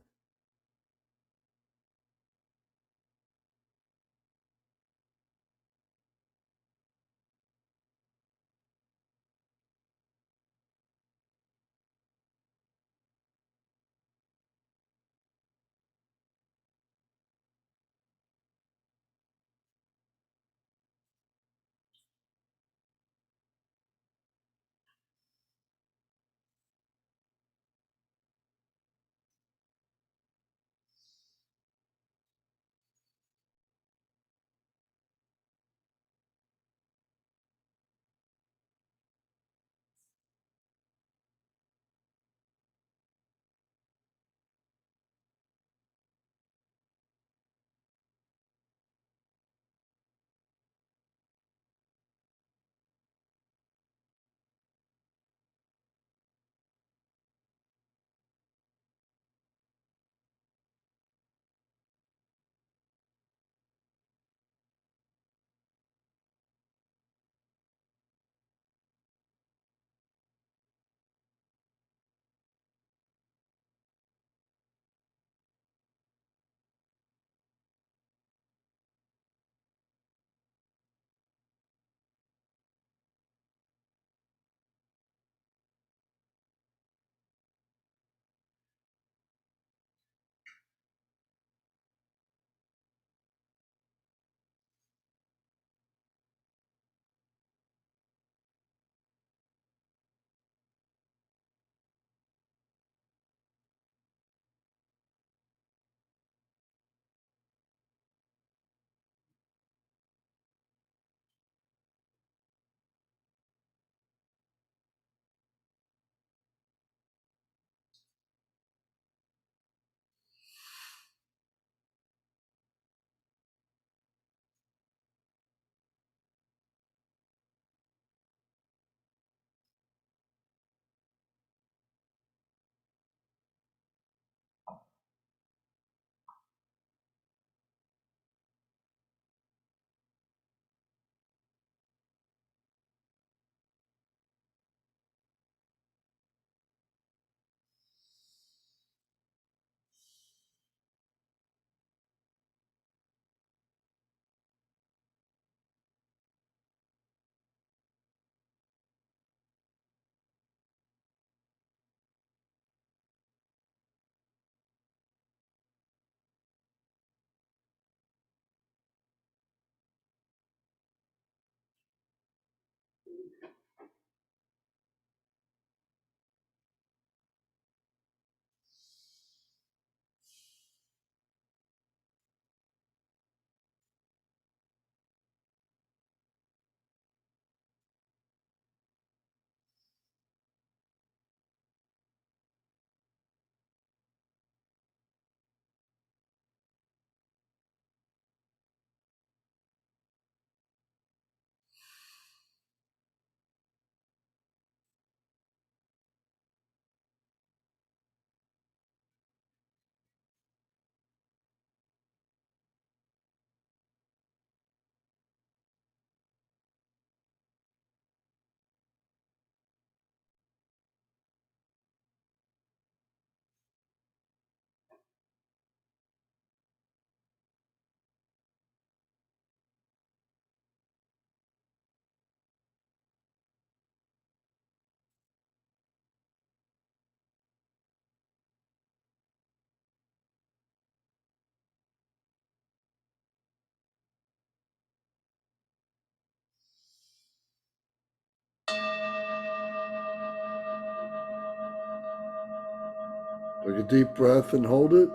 Take a deep breath and hold it.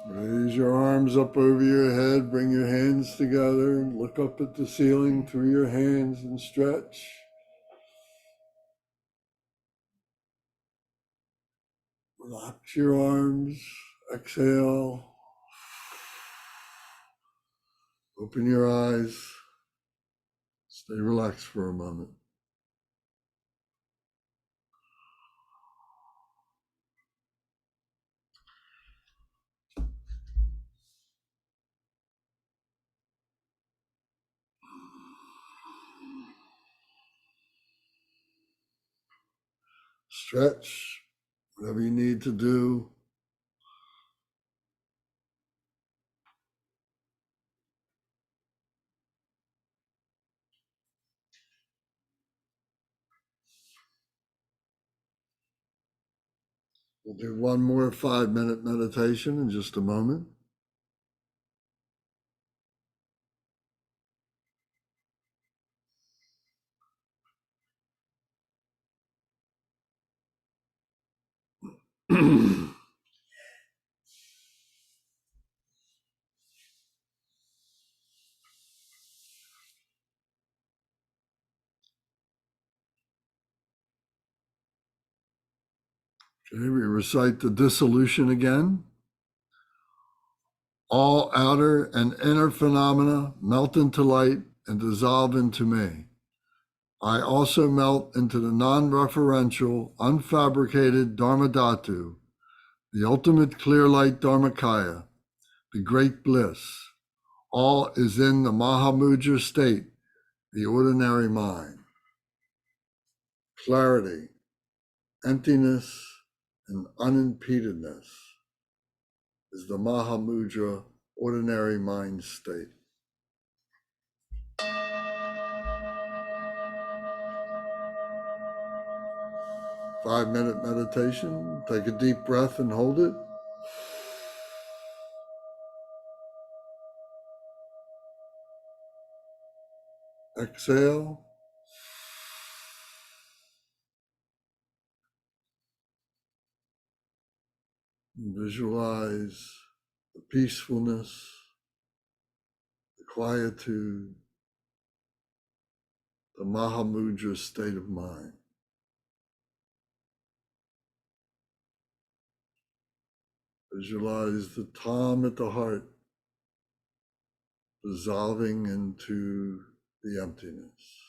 Raise your arms up over your head. Bring your hands together. Look up at the ceiling through your hands and stretch. Relax your arms. Exhale. Open your eyes. Stay relaxed for a moment. Stretch, whatever you need to do. We'll do one more 5-minute meditation in just a moment. Okay, we recite the dissolution again. All outer and inner phenomena melt into light and dissolve into me. I also melt into the non-referential, unfabricated Dharmadhatu, the ultimate clear light Dharmakaya, the great bliss. All is in the Mahamudra state, the ordinary mind. Clarity, emptiness, and unimpededness is the Mahamudra ordinary mind state. Five-minute meditation. Take a deep breath and hold it. Exhale. Visualize the peacefulness, the quietude, the Mahamudra state of mind. Visualize the Tom at the heart dissolving into the emptiness.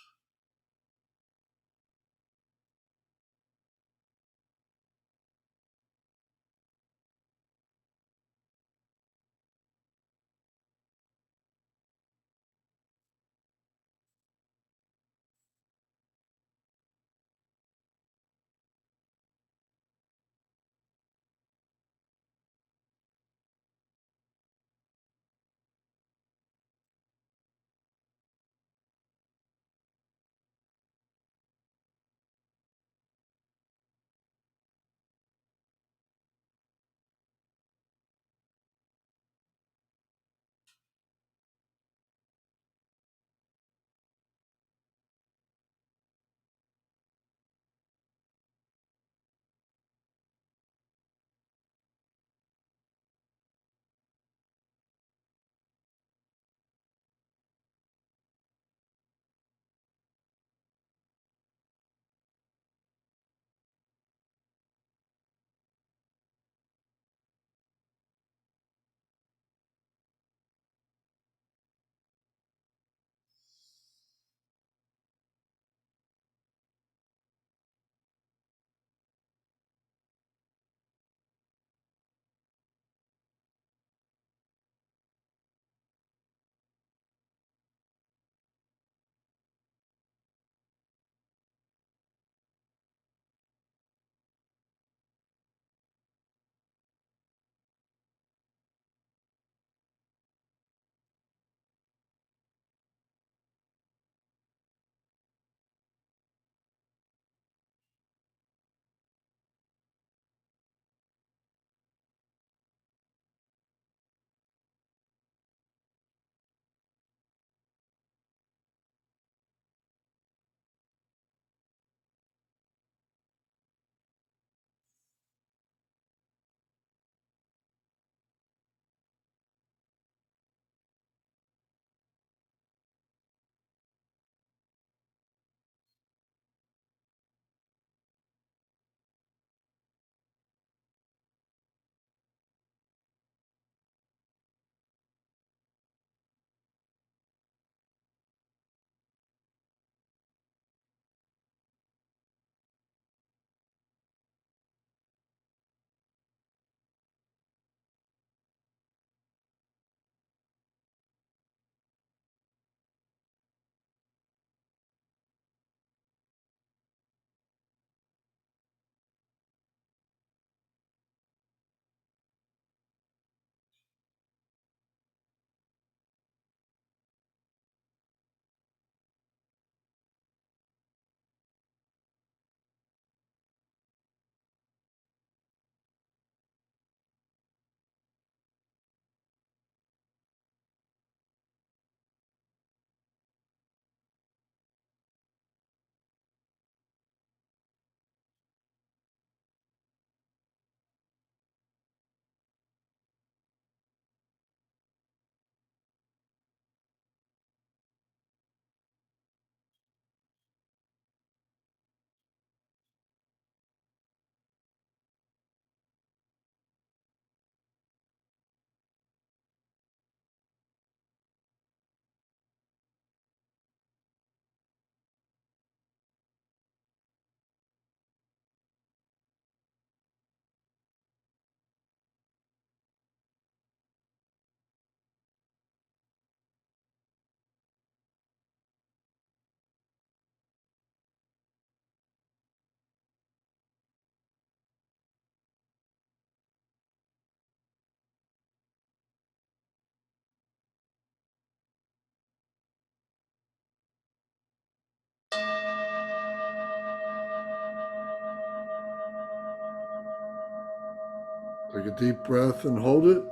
Take a deep breath and hold it.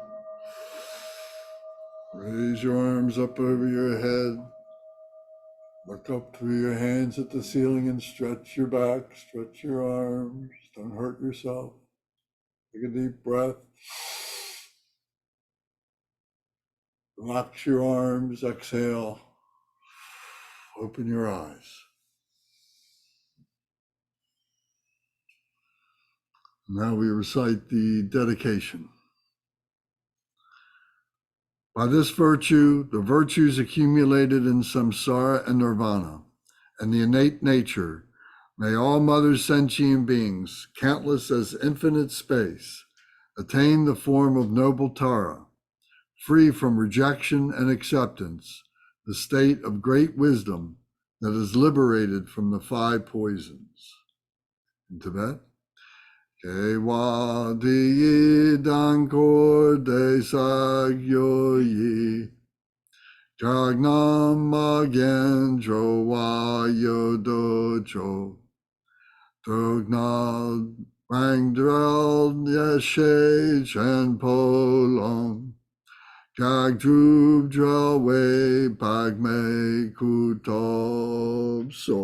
Raise your arms up over your head. Look up through your hands at the ceiling and stretch your back, stretch your arms. Don't hurt yourself. Take a deep breath. Relax your arms, exhale. Open your eyes. Now we recite the dedication. By this virtue, the virtues accumulated in samsara and nirvana, and the innate nature, may all mother sentient beings, countless as infinite space, attain the form of noble Tara, free from rejection and acceptance, the state of great wisdom that is liberated from the 5 poisons. In Tibet, Kewa di dankor de sagyo yi, Jagnam magendro wa yodocho, Dognal rangdrel yeshe chen polong, Gagdrub drelwe pagme kutob so.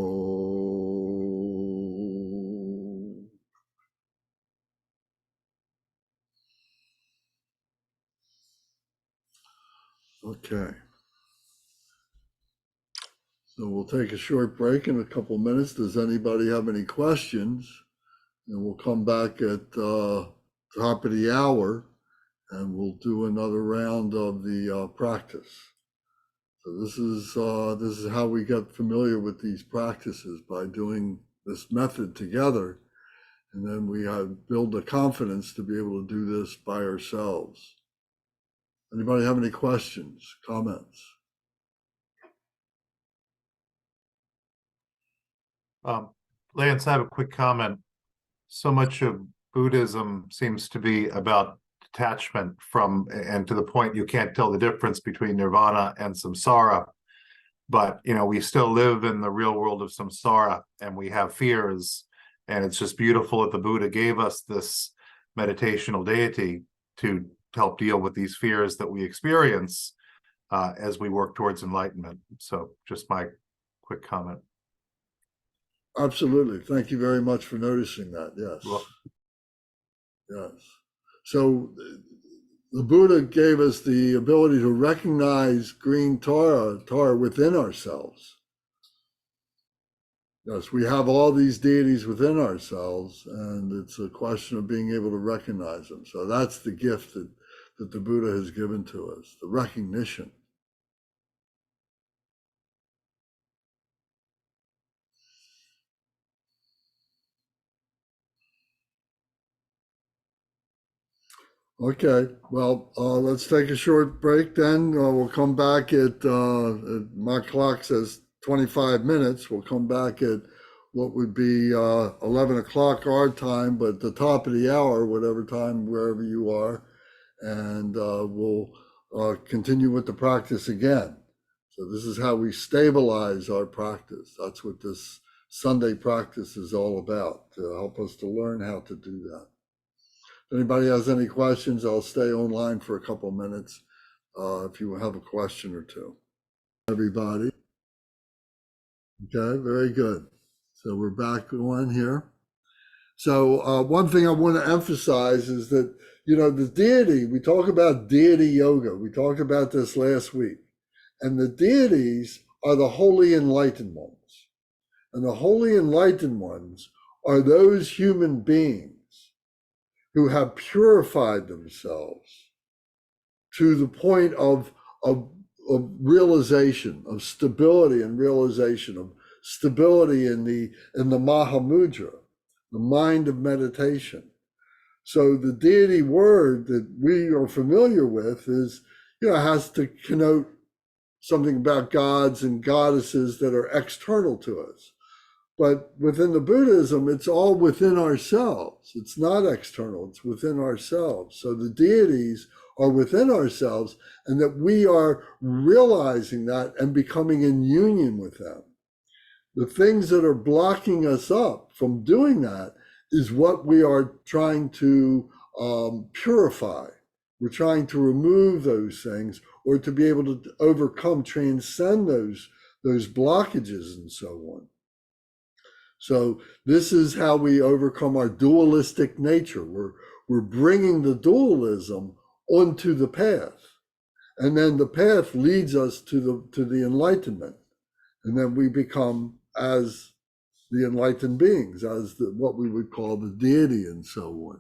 Okay. So we'll take a short break in a couple minutes. Does anybody have any questions? And we'll come back at top of the hour and we'll do another round of the practice. So this is how we get familiar with these practices, by doing this method together, and then we build the confidence to be able to do this by ourselves. Anybody have any questions, comments? Lance, I have a quick comment. So much of Buddhism seems to be about detachment from, and to the point you can't tell the difference between nirvana and samsara. But, we still live in the real world of samsara and we have fears. And it's just beautiful that the Buddha gave us this meditational deity to help deal with these fears that we experience as we work towards enlightenment. So just my quick comment. Absolutely. Thank you very much for noticing that. Yes. Well, yes. So the Buddha gave us the ability to recognize green Tara within ourselves. Yes, we have all these deities within ourselves, and it's a question of being able to recognize them. So that's the gift that the Buddha has given to us, the recognition. Okay, well, let's take a short break then. We'll come back at my clock says 25 minutes. We'll come back at what would be 11 o'clock our time, but the top of the hour, whatever time, wherever you are. And we'll continue with the practice again. So this is how we stabilize our practice. That's what this Sunday practice is all about, to help us to learn how to do that. If anybody has any questions, I'll stay online for a couple of minutes if you have a question or two. Everybody. Okay, very good. So we're back on here. So one thing I want to emphasize is that, the deity, we talk about deity yoga. We talked about this last week. And the deities are the holy enlightened ones. And the holy enlightened ones are those human beings who have purified themselves to the point of realization, of stability and realization, of stability in the Mahamudra, the mind of meditation. So the deity word that we are familiar with is, has to connote something about gods and goddesses that are external to us. But within the Buddhism, it's all within ourselves. It's not external, it's within ourselves. So the deities are within ourselves, and that we are realizing that and becoming in union with them. The things that are blocking us up from doing that is what we are trying to purify. We're trying to remove those things, or to be able to overcome, transcend those blockages and so on. So this is how we overcome our dualistic nature. We're bringing the dualism onto the path, and then the path leads us to the enlightenment, and then we become as the enlightened beings, as what we would call the deity and so on.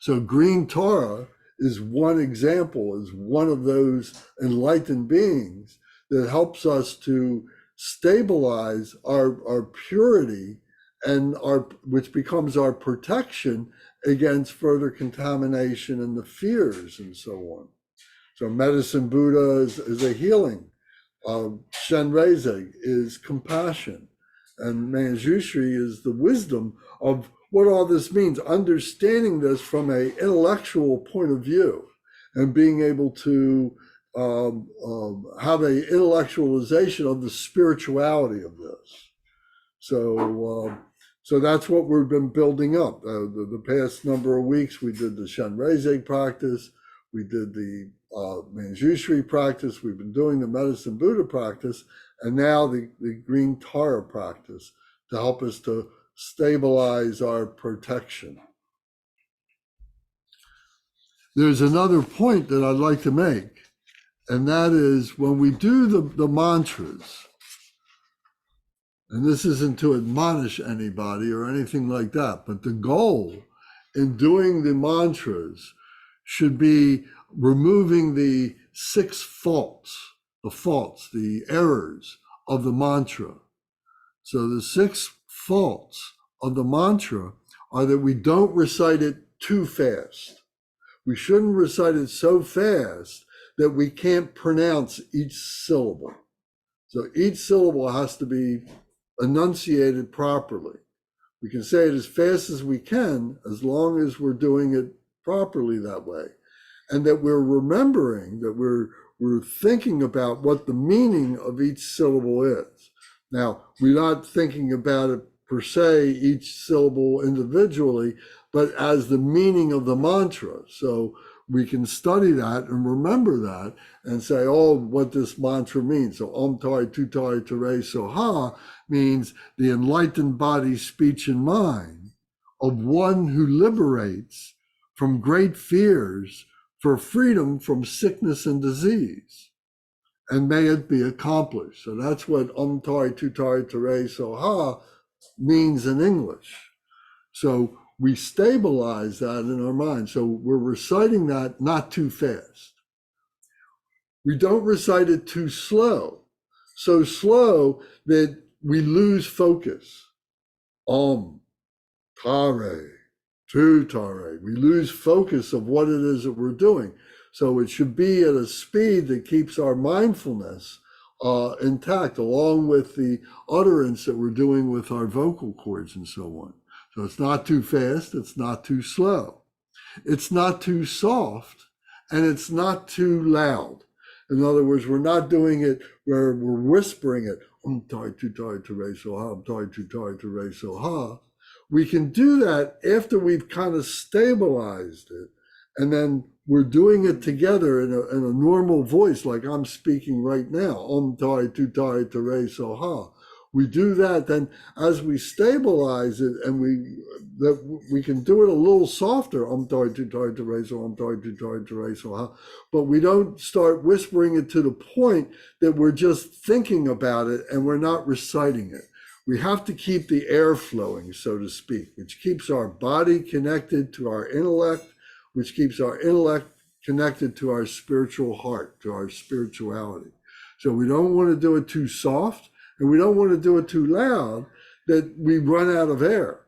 So green Tara is one example, is one of those enlightened beings that helps us to stabilize our purity, and which becomes our protection against further contamination and the fears and so on. So medicine Buddha is a healing. Shenrezig is compassion. And Manjushri is the wisdom of what all this means, understanding this from an intellectual point of view, and being able to have an intellectualization of the spirituality of this. So that's what we've been building up. The past number of weeks, we did the Shenrezig practice, we did the Manjushri practice, we've been doing the medicine Buddha practice, and now the green Tara practice to help us to stabilize our protection. There's another point that I'd like to make, and that is when we do the mantras, and this isn't to admonish anybody or anything like that, but the goal in doing the mantras should be removing the 6 faults, the errors of the mantra. So the 6 faults of the mantra are that we don't recite it too fast. We shouldn't recite it so fast that we can't pronounce each syllable. So each syllable has to be enunciated properly. We can say it as fast as we can, as long as we're doing it properly that way. And that we're remembering, that we're thinking about what the meaning of each syllable is. Now, we're not thinking about it per se, each syllable individually, but as the meaning of the mantra. So we can study that and remember that and say, oh, what this mantra means. So Om Tai Tu Tai Tere Soha means the enlightened body, speech, and mind of one who liberates from great fears for freedom from sickness and disease. And may it be accomplished. So that's what Om Tai Tu Tai Tere Soha means in English. So we stabilize that in our mind. So we're reciting that not too fast. We don't recite it too slow. So slow that we lose focus. Om, Tare, Tu Tare. We lose focus of what it is that we're doing. So it should be at a speed that keeps our mindfulness intact, along with the utterance that we're doing with our vocal cords and so on. So it's not too fast, it's not too slow. It's not too soft, and it's not too loud. In other words, we're not doing it where we're whispering it, Om Tai Tu Tai Tere Soha, Om Tai Tu Tai Tere Soha. We can do that after we've kind of stabilized it, and then we're doing it together in a normal voice, like I'm speaking right now, Om Tai Tu Tai Tere Soha. We do that, then as we stabilize it, and we can do it a little softer, Om Tai Tu Tai Tere Soha, Om Tai Tu Tai Tere Soha, but we don't start whispering it to the point that we're just thinking about it and we're not reciting it. We have to keep the air flowing, so to speak, which keeps our body connected to our intellect, which keeps our intellect connected to our spiritual heart, to our spirituality. So we don't want to do it too soft, and we don't want to do it too loud that we run out of air,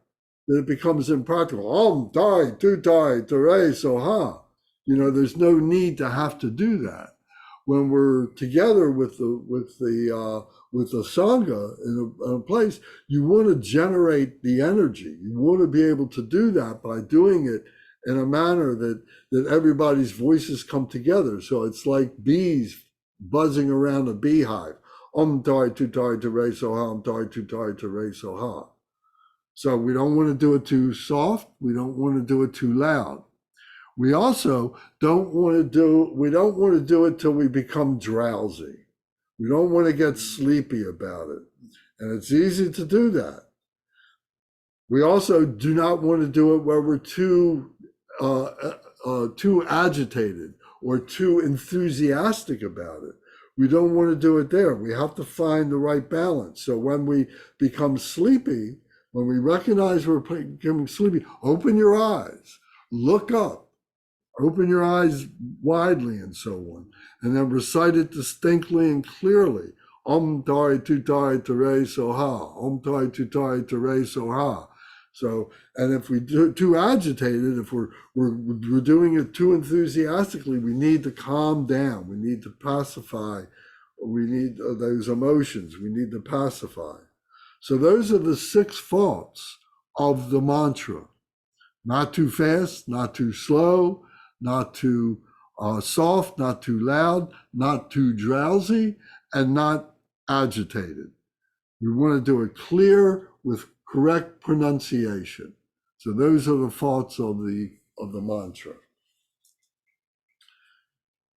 that it becomes impractical. Om Tai Tu Tai Tere Soha. There's no need to have to do that. When we're together with the Sangha in a place, you want to generate the energy. You want to be able to do that by doing it in a manner that everybody's voices come together. So it's like bees buzzing around a beehive. Om Tai Tu Tai Tere Soha, Om Tai Tu Tai Tere Soha. So we don't want to do it too soft. We don't want to do it too loud. We also we don't want to do it till we become drowsy. We don't want to get sleepy about it. And it's easy to do that. We also do not want to do it where we're too agitated or too enthusiastic about it. We don't want to do it there. We have to find the right balance. So when we become sleepy, when we recognize we're becoming sleepy, open your eyes, look up, open your eyes widely and so on, and then recite it distinctly and clearly. Om tai tu tai tere soha, Om tai tu tai tere soha. So, and if we do too agitated, if we're doing it too enthusiastically, we need to calm down. We need to pacify. We need those emotions. We need to pacify. So those are the 6 faults of the mantra: not too fast, not too slow, not too soft, not too loud, not too drowsy, and not agitated. We want to do it clear with correct pronunciation. So those are the faults of the mantra.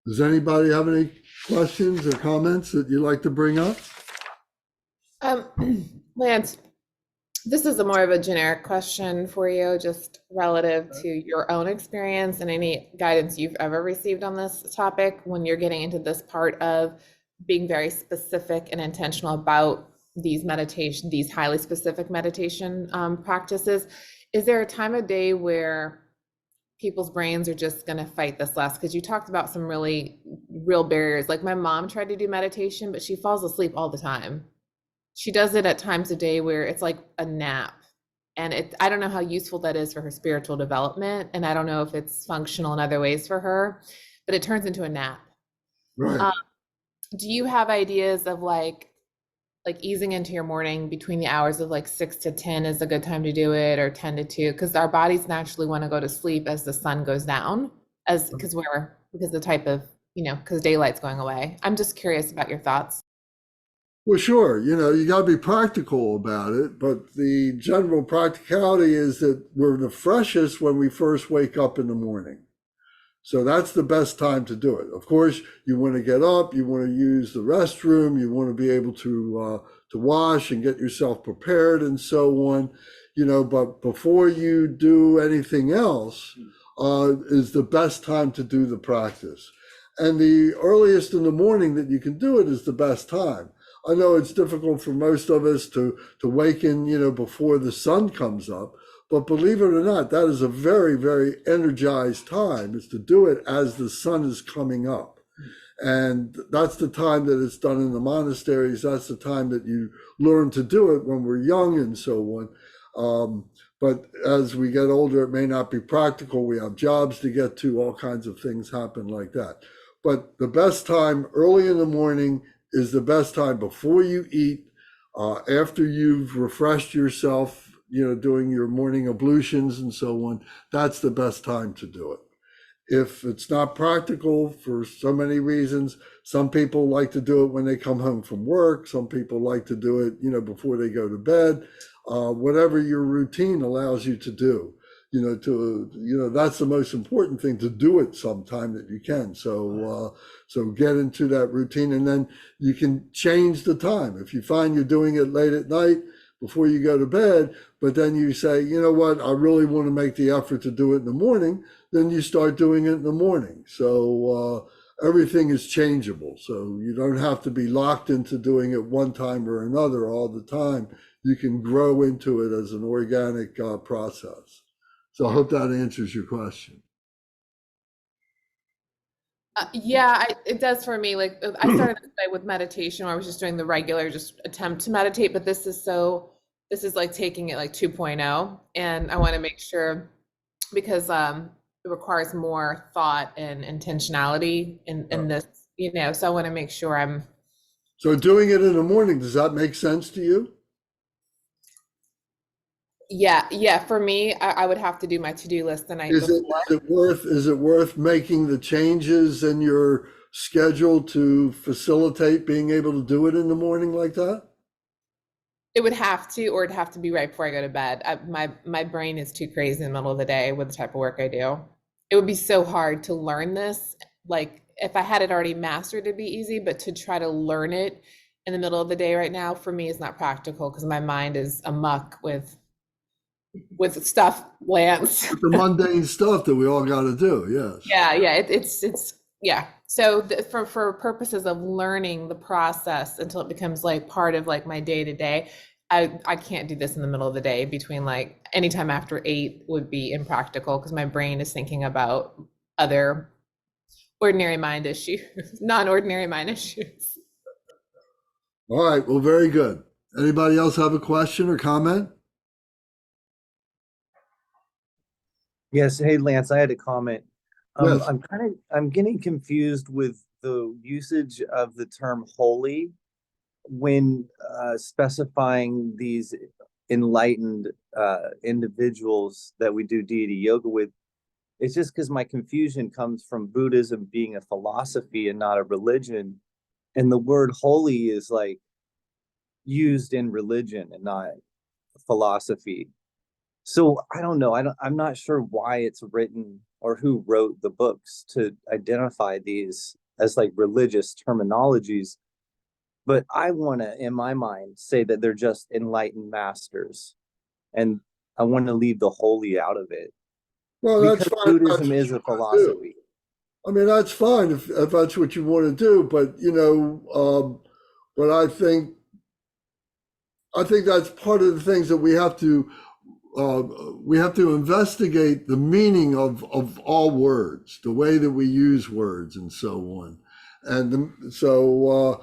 Does anybody have any questions or comments that you'd like to bring up? Lance, this is a more of a generic question for you, just relative to your own experience and any guidance you've ever received on this topic when you're getting into this part of being very specific and intentional about these highly specific meditation practices. Is there a time of day where people's brains are just going to fight this less? Because you talked about some real barriers. Like my mom tried to do meditation, but she falls asleep all the time. She does it at times of day where it's like a nap. And I don't know how useful that is for her spiritual development. And I don't know if it's functional in other ways for her, but it turns into a nap. Right. Do you have ideas of like easing into your morning between the hours of like 6 to 10 is a good time to do it, or 10 to 2? Because our bodies naturally want to go to sleep as the sun goes down, because the type of, because daylight's going away. I'm just curious about your thoughts. Well, sure. You got to be practical about it, but the general practicality is that we're the freshest when we first wake up in the morning. So that's the best time to do it. Of course, you want to get up, you want to use the restroom, you want to be able to wash and get yourself prepared and so on, but before you do anything else, is the best time to do the practice. And the earliest in the morning that you can do it is the best time. I know it's difficult for most of us to waken, before the sun comes up. But believe it or not, that is a very, very energized time, is to do it as the sun is coming up. And that's the time that it's done in the monasteries. That's the time that you learn to do it when we're young and so on. But as we get older, it may not be practical. We have jobs to get to, all kinds of things happen like that. But the best time early in the morning is the best time before you eat, after you've refreshed yourself, doing your morning ablutions and so on. That's the best time to do it. If it's not practical for so many reasons, some people like to do it when they come home from work. Some people like to do it, before they go to bed. Whatever your routine allows you to do, that's the most important thing, to do it sometime that you can. So get into that routine, and then you can change the time. If you find you're doing it late at night before you go to bed, but then you say, you know what, I really want to make the effort to do it in the morning, then you start doing it in the morning. So everything is changeable. So you don't have to be locked into doing it one time or another all the time. You can grow into it as an organic process. So I hope that answers your question. Yeah, it does for me. Like I started this way with meditation, where I was just doing the regular, just attempt to meditate, but this is like taking it like 2.0, and I want to make sure, because it requires more thought and intentionality in this, so I want to make sure I'm. So doing it in the morning, does that make sense to you? Yeah. For me, I would have to do my to-do list the night before. Is it worth making the changes in your schedule to facilitate being able to do it in the morning like that? It would have to, or it'd have to be right before I go to bed. My brain is too crazy in the middle of the day with the type of work I do. it would be so hard to learn this. Like if I had it already mastered, it'd be easy, but to try to learn it in the middle of the day right now for me is not practical because my mind is amuck with stuff, Lance. The mundane stuff that we all got to do. Yes. Yeah, it's yeah. So for purposes of learning the process until it becomes like part of like my day to day, I can't do this in the middle of the day between like anytime after 8 would be impractical because my brain is thinking about other ordinary mind issues, non-ordinary mind issues. All right. Well, very good. Anybody else have a question or comment? Yes. Hey, Lance, I had a comment. Yes. I'm getting confused with the usage of the term holy when specifying these enlightened individuals that we do deity yoga with. It's just because my confusion comes from Buddhism being a philosophy and not a religion. And the word holy is like used in religion and not philosophy. So I don't know. I'm not sure why it's written or who wrote the books to identify these as like religious terminologies. But I want to, in my mind, say that they're just enlightened masters. And I want to leave the holy out of it. Well, that's Because fine. Buddhism is a philosophy. I mean, that's fine if that's what you want to do. But but I think that's part of the things that we have to investigate the meaning of all words, the way that we use words, and so on. And so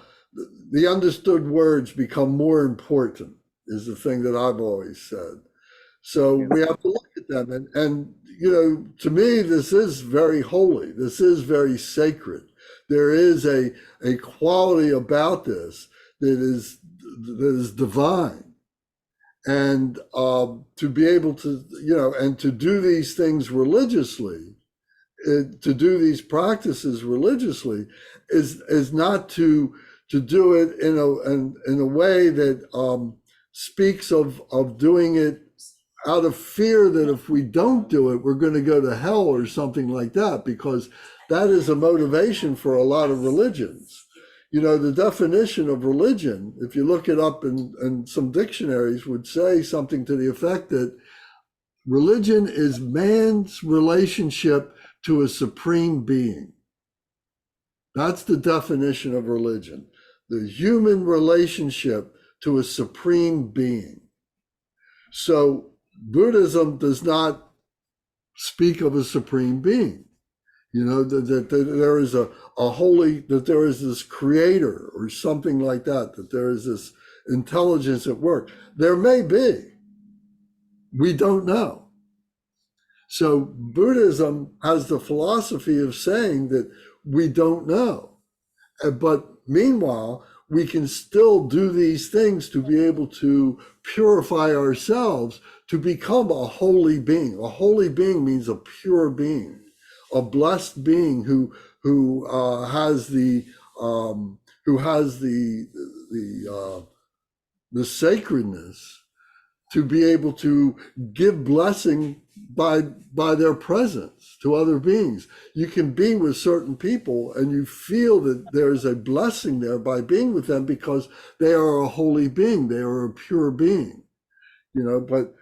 the understood words become more important, is the thing that I've always said. So we have to look at them, and to me, this is very holy. This is very sacred. There is a quality about this that is divine. And to be able to, and to do these things religiously, to do these practices religiously, is not to do it in a way that speaks of doing it out of fear that if we don't do it, we're going to go to hell or something like that, because that is a motivation for a lot of religions. The definition of religion, if you look it up in some dictionaries, would say something to the effect that religion is man's relationship to a supreme being. That's the definition of religion, the human relationship to a supreme being. So Buddhism does not speak of a supreme being. That there is a holy, that there is this creator or something like that, that there is this intelligence at work. There may be. We don't know. So Buddhism has the philosophy of saying that we don't know. But meanwhile, we can still do these things to be able to purify ourselves to become a holy being. A holy being means a pure being, a blessed being who has the sacredness to be able to give blessing by their presence to other beings. You can be with certain people and you feel that there's a blessing there by being with them because they are a holy being, they are a pure being, but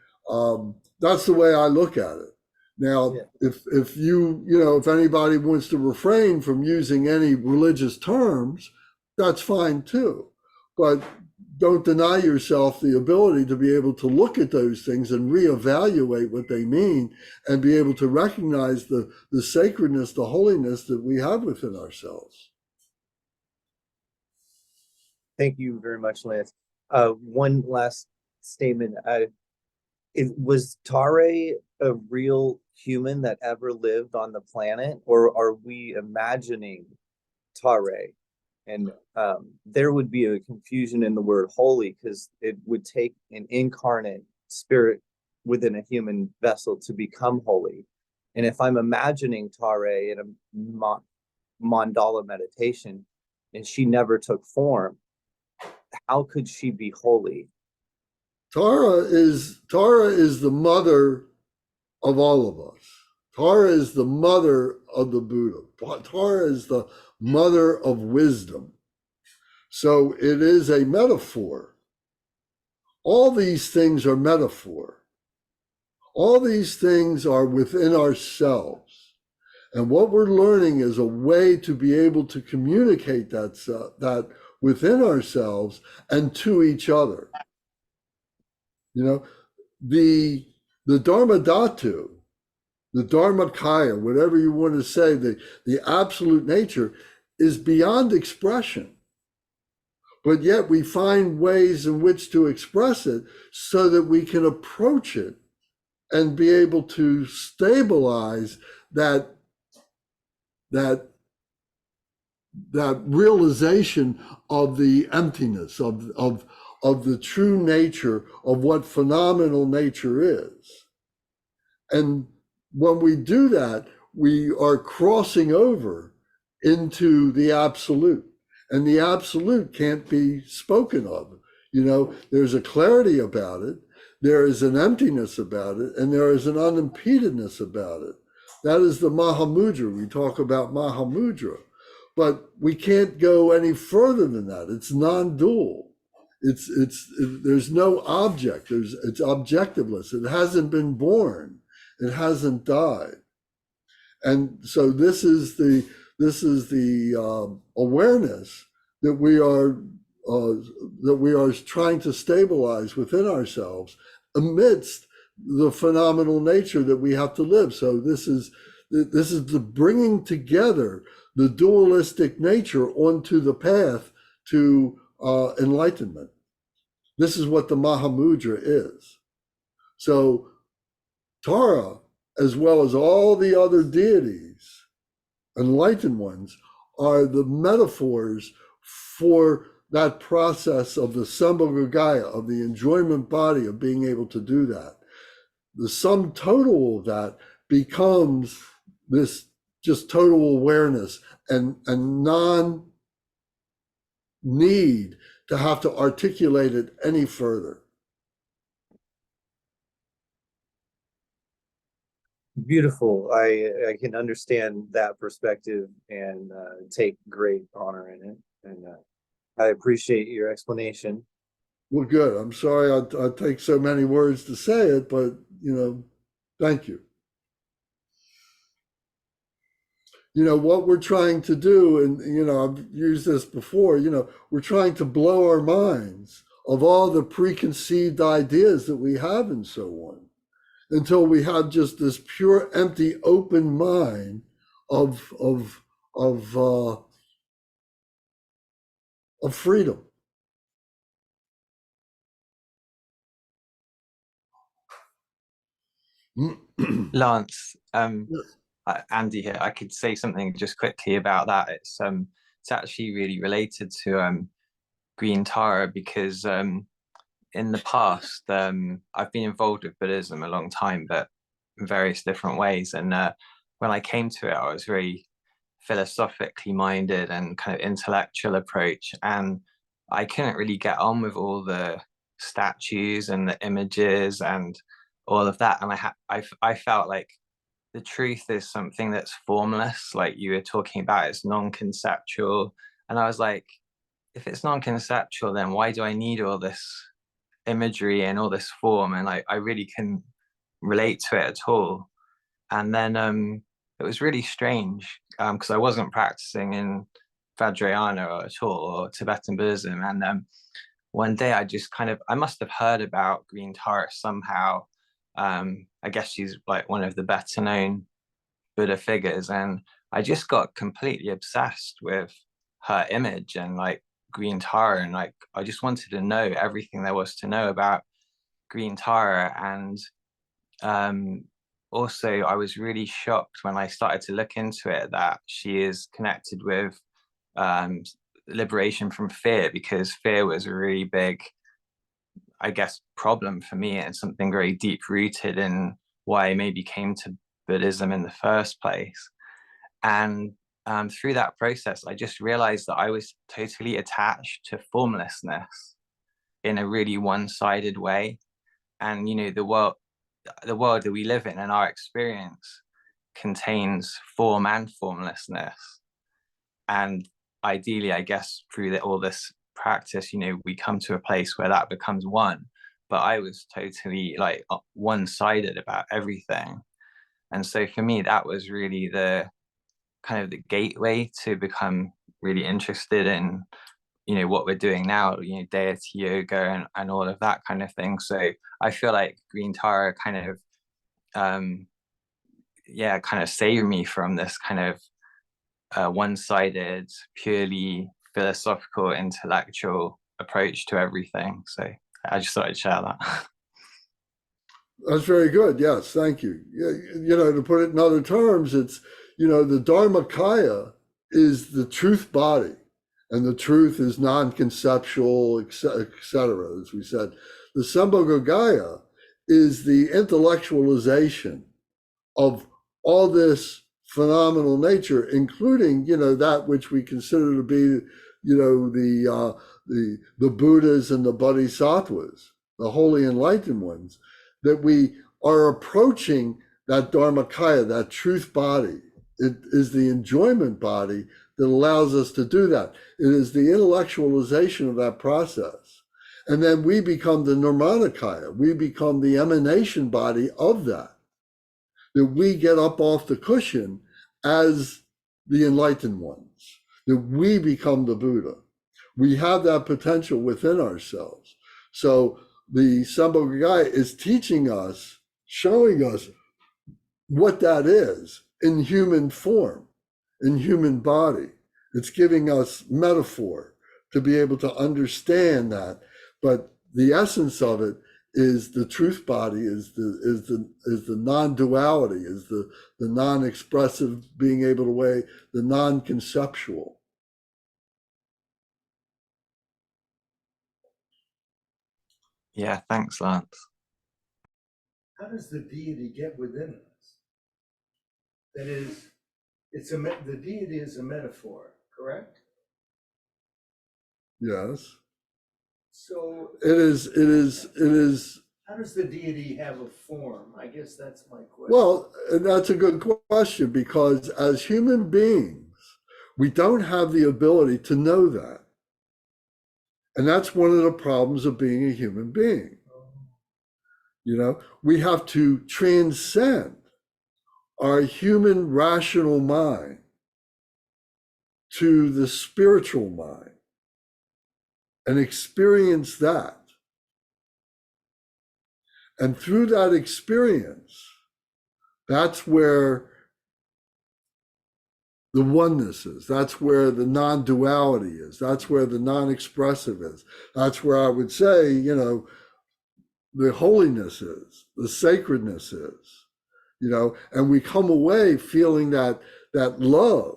that's the way I look at it. Now, yeah. If anybody wants to refrain from using any religious terms, that's fine too. But don't deny yourself the ability to be able to look at those things and reevaluate what they mean and be able to recognize the sacredness, the holiness that we have within ourselves. Thank you very much, Lance. One last statement. Was Tare a real human that ever lived on the planet, or are we imagining Tare? And there would be a confusion in the word holy because it would take an incarnate spirit within a human vessel to become holy. And if I'm imagining Tare in a mandala meditation and she never took form, how could she be holy? Tara is the mother of all of us. Tara is the mother of the Buddha. Tara is the mother of wisdom. So it is a metaphor. All these things are metaphor. All these things are within ourselves. And what we're learning is a way to be able to communicate that within ourselves and to each other. You know, the Dharma Dhatu, the Dharmakaya, whatever you want to say, the absolute nature is beyond expression. But yet we find ways in which to express it so that we can approach it and be able to stabilize that realization of the emptiness, of the true nature of what phenomenal nature is. And when we do that, we are crossing over into the absolute. And the absolute can't be spoken of. You know, there's a clarity about it, there is an emptiness about it, and there is an unimpededness about it. That is the Mahamudra. We talk about Mahamudra, but we can't go any further than that. It's non-dual. There's no object. It's objectiveless. It hasn't been born. It hasn't died. And so this is the awareness that we are trying to stabilize within ourselves amidst the phenomenal nature that we have to live. So this is the bringing together the dualistic nature onto the path to enlightenment. This is what the Mahamudra is. So Tara, as well as all the other deities, enlightened ones, are the metaphors for that process of the Sambhogaya, of the enjoyment body, of being able to do that. The sum total of that becomes this just total awareness and non-need to have to articulate it any further. Beautiful. I can understand that perspective and take great honor in it. And I appreciate your explanation. Well, good. I'm sorry I take so many words to say it, but, you know, thank you. You know, what we're trying to do, and, you know, I've used this before, you know, we're trying to blow our minds of all the preconceived ideas that we have and so on, until we have just this pure, empty, open mind of freedom. Lance, Andy here. I could say something just quickly about that. It's actually really related to Green Tara, because in the past I've been involved with Buddhism a long time, but in various different ways. And when I came to it, I was very philosophically minded and kind of intellectual approach, and I couldn't really get on with all the statues and the images and all of that. And I felt like the truth is something that's formless, like you were talking about. It's non-conceptual. And I was like, if it's non-conceptual, then why do I need all this imagery and all this form? And I really couldn't relate to it at all. And then it was really strange because I wasn't practicing in Vajrayana at all, or Tibetan Buddhism. And one day I must have heard about Green Tara somehow. I guess she's like one of the better known Buddha figures, and I just got completely obsessed with her image and like Green Tara, and like I just wanted to know everything there was to know about Green Tara. And also I was really shocked when I started to look into it that she is connected with liberation from fear, because fear was a really big, I guess, problem for me, and something very deep rooted in why I maybe came to Buddhism in the first place. And through that process, I just realized that I was totally attached to formlessness in a really one-sided way. And, you know, the world that we live in and our experience contains form and formlessness. And ideally, I guess through all this practice, we come to a place where that becomes one. But I was totally like one-sided about everything. And so for me, that was really the kind of the gateway to become really interested in, what we're doing now, deity yoga and all of that kind of thing. So I feel like Green Tara kind of, kind of saved me from this kind of one-sided, purely philosophical, intellectual approach to everything. So I just thought I'd share that. That's very good. Yes, thank you. To put it in other terms, it's, the Dharmakaya is the truth body, and the truth is non-conceptual, etc. As we said, the Sambhogagaya is the intellectualization of all this phenomenal nature, including, that which we consider to be, the Buddhas and the Bodhisattvas, the holy enlightened ones, that we are approaching that Dharmakaya, that truth body. It is the enjoyment body that allows us to do that. It is the intellectualization of that process. And then we become the Nirmanakaya. We become the emanation body of that we get up off the cushion as the enlightened ones, that we become the Buddha. We have that potential within ourselves. So the Sambhogagaya is teaching us, showing us what that is in human form, in human body. It's giving us metaphor to be able to understand that. But the essence of it is the truth body, is the non-duality, is the non-expressive, being able to weigh the non-conceptual. Yeah, thanks, Lance. How does the deity get within us? That is, the deity is a metaphor, correct? Yes. So it is. How does the deity have a form? I guess that's my question. Well, and that's a good question, because as human beings, we don't have the ability to know that. And that's one of the problems of being a human being. We have to transcend our human rational mind to the spiritual mind and experience that. And through that experience, that's where the oneness is. That's where the non-duality is. That's where the non-expressive is. That's where I would say, the holiness is, the sacredness is, and we come away feeling that love,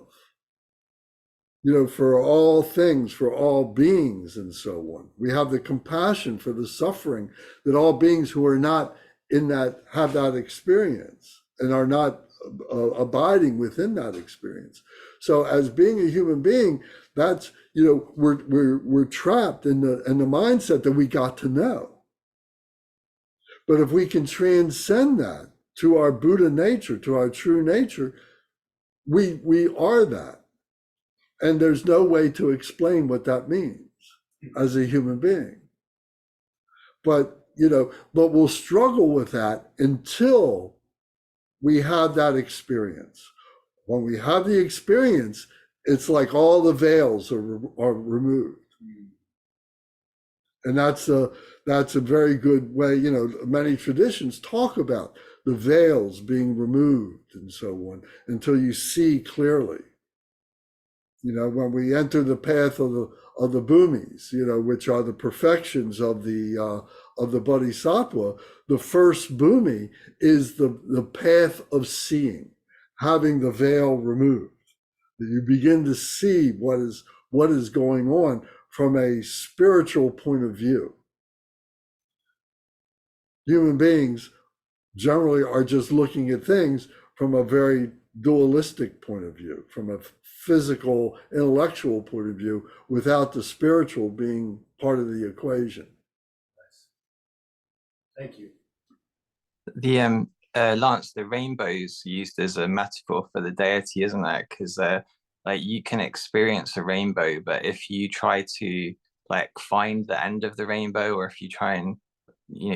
for all things, for all beings, and so on. We have the compassion for the suffering that all beings who are not in that have that experience and are not abiding within that experience. So as being a human being, that's, we're trapped in the mindset that we got to know. But if we can transcend that to our Buddha nature, to our true nature, we are that. And there's no way to explain what that means as a human being. But we'll struggle with that until we have that experience. When we have the experience, it's like all the veils are removed. And that's a very good way, many traditions talk about the veils being removed and so on until you see clearly. When we enter the path of the bhumis, which are the perfections of the bodhisattva, the first bhumi is the path of seeing, having the veil removed. You begin to see what is going on from a spiritual point of view. Human beings generally are just looking at things from a very dualistic point of view, from a physical, intellectual point of view, without the spiritual being part of the equation. Thank you. Lance, the rainbow's used as a metaphor for the deity, isn't it? Because like you can experience a rainbow, but if you try to like find the end of the rainbow, or if you try and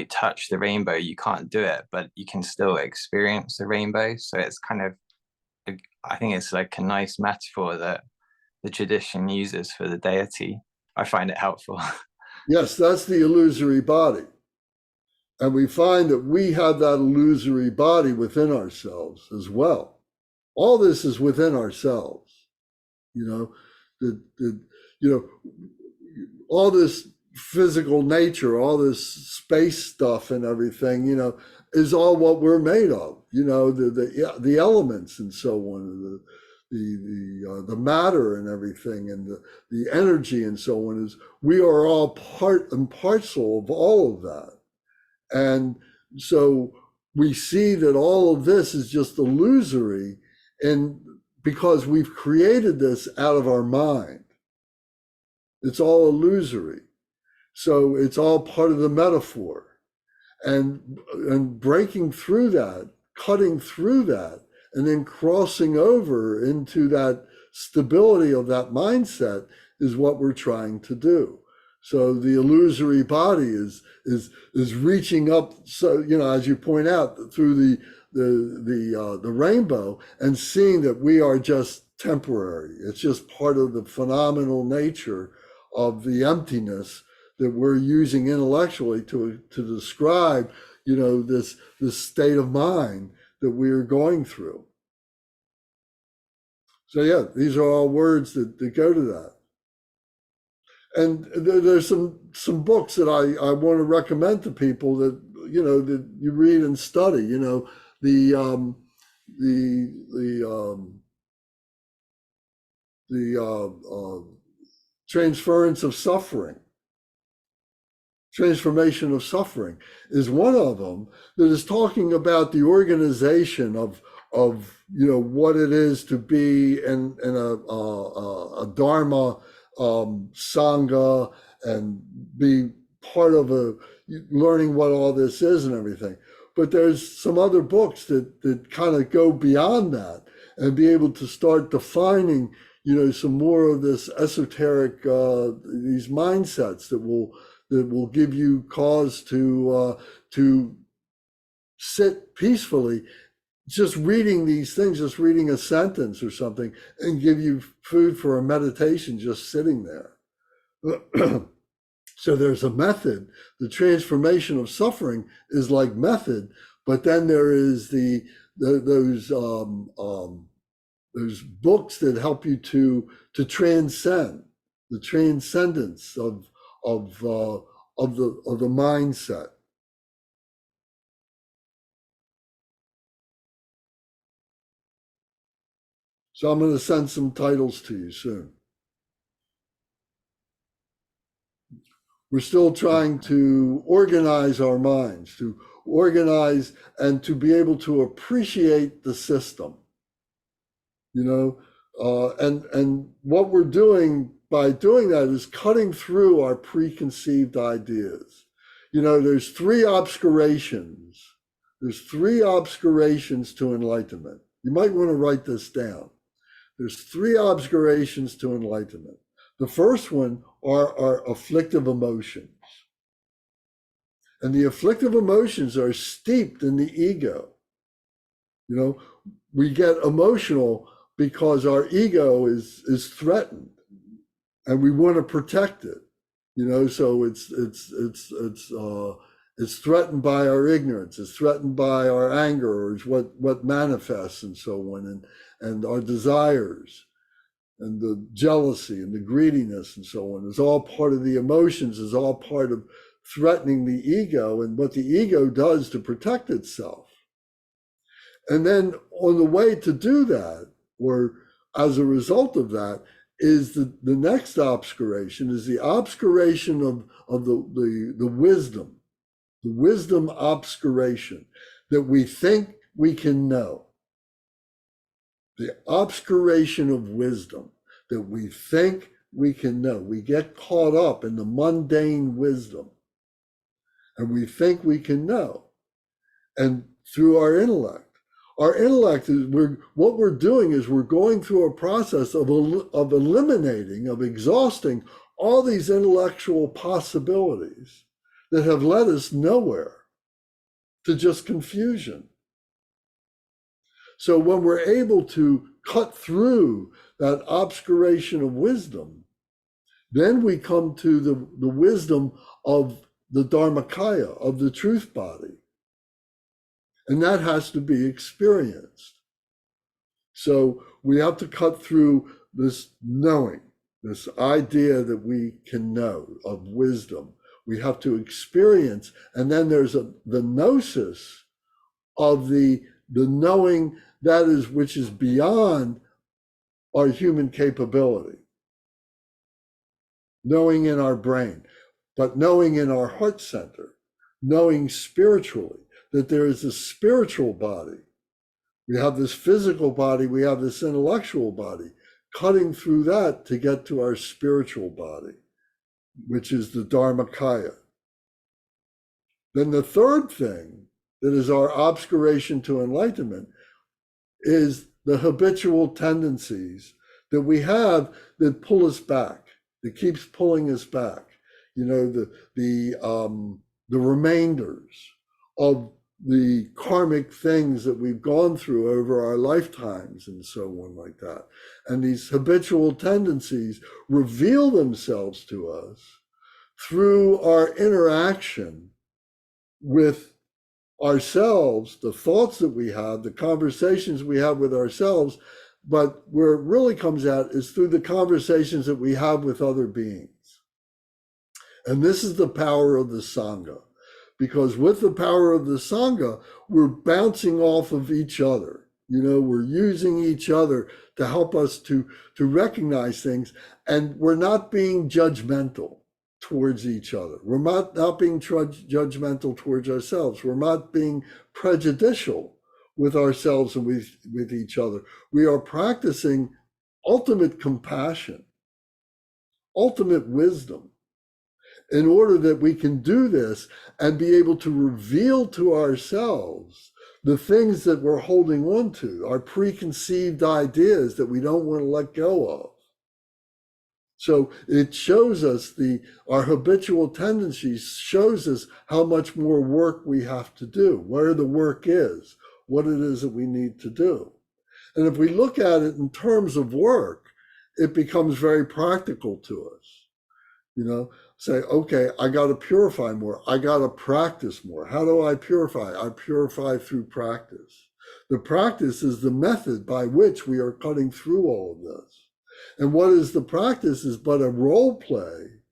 touch the rainbow, you can't do it, but you can still experience the rainbow. So it's kind of, I think it's like a nice metaphor that the tradition uses for the deity. I find it helpful. Yes, that's the illusory body. And we find that we have that illusory body within ourselves as well. All this is within ourselves. All this physical nature, all this space stuff and everything, is all what we're made of. The elements and so on, the matter and everything, and the energy and so on, is we are all part and parcel of all of that. And so we see that all of this is just illusory, and because we've created this out of our mind. It's all illusory. So it's all part of the metaphor. And breaking through that, cutting through that, and then crossing over into that stability of that mindset is what we're trying to do. So the illusory body is reaching up, so as you point out, through the rainbow, and seeing that we are just temporary. It's just part of the phenomenal nature of the emptiness that we're using intellectually to describe, this state of mind that we're going through. So yeah, these are all words that go to that. And there's some books that I want to recommend to people that that you read and study. The transference of suffering, transformation of suffering is one of them, that is talking about the organization of what it is to be in a dharma sangha, and be part of learning what all this is and everything. But there's some other books that kind of go beyond that and be able to start defining some more of this esoteric these mindsets that will give you cause to sit peacefully, just reading these things, just reading a sentence or something, and give you food for a meditation just sitting there. So there's a method. The transformation of suffering is like method, but then there is those books that help you to transcend, the transcendence of the mindset. So I'm going to send some titles to you soon. We're still trying to organize our minds, to organize and to be able to appreciate the system. And what we're doing by doing that is cutting through our preconceived ideas. There's three obscurations. There's three obscurations to enlightenment. You might want to write this down. There's three obscurations to enlightenment. The first one are afflictive emotions. And the afflictive emotions are steeped in the ego. We get emotional because our ego is threatened, and we want to protect it. So it's threatened by our ignorance, it's threatened by our anger, or what manifests and so on, and our desires, and the jealousy and the greediness and so on is all part of the emotions, is all part of threatening the ego and what the ego does to protect itself. And then on the way to do that, or as a result of that, is the next obscuration, is the obscuration of the wisdom obscuration, that we think we can know. The obscuration of wisdom that we think we can know. We get caught up in the mundane wisdom, and we think we can know. And through our intellect. Our intellect is what we're doing is we're going through a process of eliminating, of exhausting all these intellectual possibilities that have led us nowhere, to just confusion. So when we're able to cut through that obscuration of wisdom, then we come to the wisdom of the Dharmakaya, of the truth body. And that has to be experienced. So we have to cut through this knowing, this idea that we can know of wisdom. We have to experience, and then there's the gnosis of the knowing that is, which is beyond our human capability. Knowing in our brain, but knowing in our heart center, knowing spiritually that there is a spiritual body. We have this physical body, we have this intellectual body, cutting through that to get to our spiritual body, which is the Dharmakaya. Then the third thing that is our obscuration to enlightenment is the habitual tendencies that we have that pull us back, that keeps pulling us back. You know, the remainders of the karmic things that we've gone through over our lifetimes and so on like that. And these habitual tendencies reveal themselves to us through our interaction with ourselves, the thoughts that we have, the conversations we have with ourselves, but where it really comes out is through the conversations that we have with other beings. And this is the power of the Sangha, because with the power of the Sangha, we're bouncing off of each other. You know, we're using each other to help us to recognize things, and we're not being judgmental towards each other. We're not being judgmental towards ourselves. We're not being prejudicial with ourselves and with each other. We are practicing ultimate compassion, ultimate wisdom, in order that we can do this and be able to reveal to ourselves the things that we're holding on to, our preconceived ideas that we don't want to let go of. So it shows us our habitual tendencies, shows us how much more work we have to do, where the work is, what it is that we need to do. And if we look at it in terms of work, it becomes very practical to us. You know, say, okay, I got to purify more. I got to practice more. How do I purify? I purify through practice. The practice is the method by which we are cutting through all of this. And what is the practice is but a role play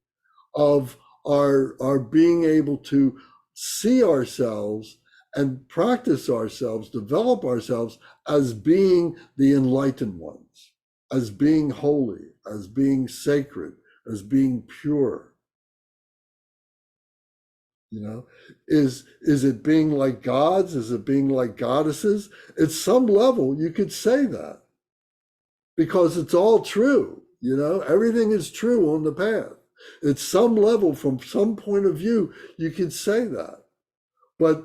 of our being able to see ourselves and practice ourselves, develop ourselves as being the enlightened ones, as being holy, as being sacred, as being pure. You know, is it being like gods? Is it being like goddesses? At some level, you could say that, because it's all true. You know, everything is true on the path. At some level, from some point of view, you could say that. But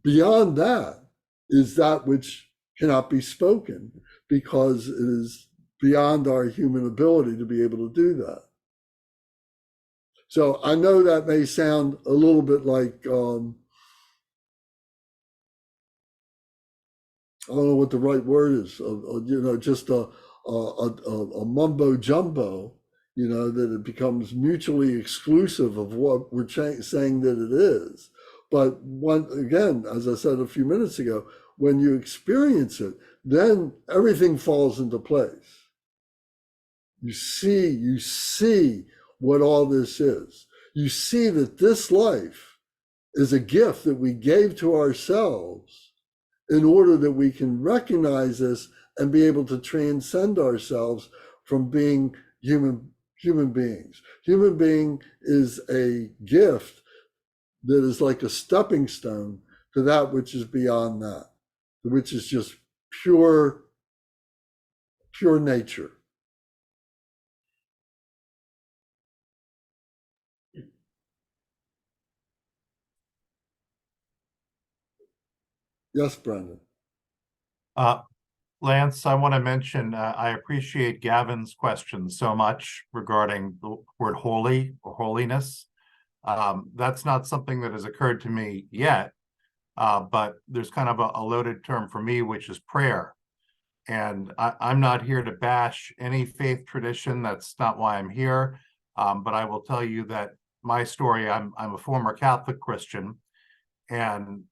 beyond that is that which cannot be spoken, because it is beyond our human ability to be able to do that. So I know that may sound a little bit like, I don't know what the right word is, you know, just a mumbo jumbo, you know, that it becomes mutually exclusive of what we're saying that it is. But again, as I said a few minutes ago, when you experience it, then everything falls into place. You see what all this is. You see that this life is a gift that we gave to ourselves in order that we can recognize this and be able to transcend ourselves from being human beings. Human being is a gift that is like a stepping stone to that which is beyond that, which is just pure nature. Yes, Brendan. Uh, Lance, I want to mention, I appreciate Gavin's question so much regarding the word holy or holiness. That's not something that has occurred to me yet, but there's kind of a loaded term for me, which is prayer. And I'm not here to bash any faith tradition. That's not why I'm here. But I will tell you that my story, I'm a former Catholic Christian. And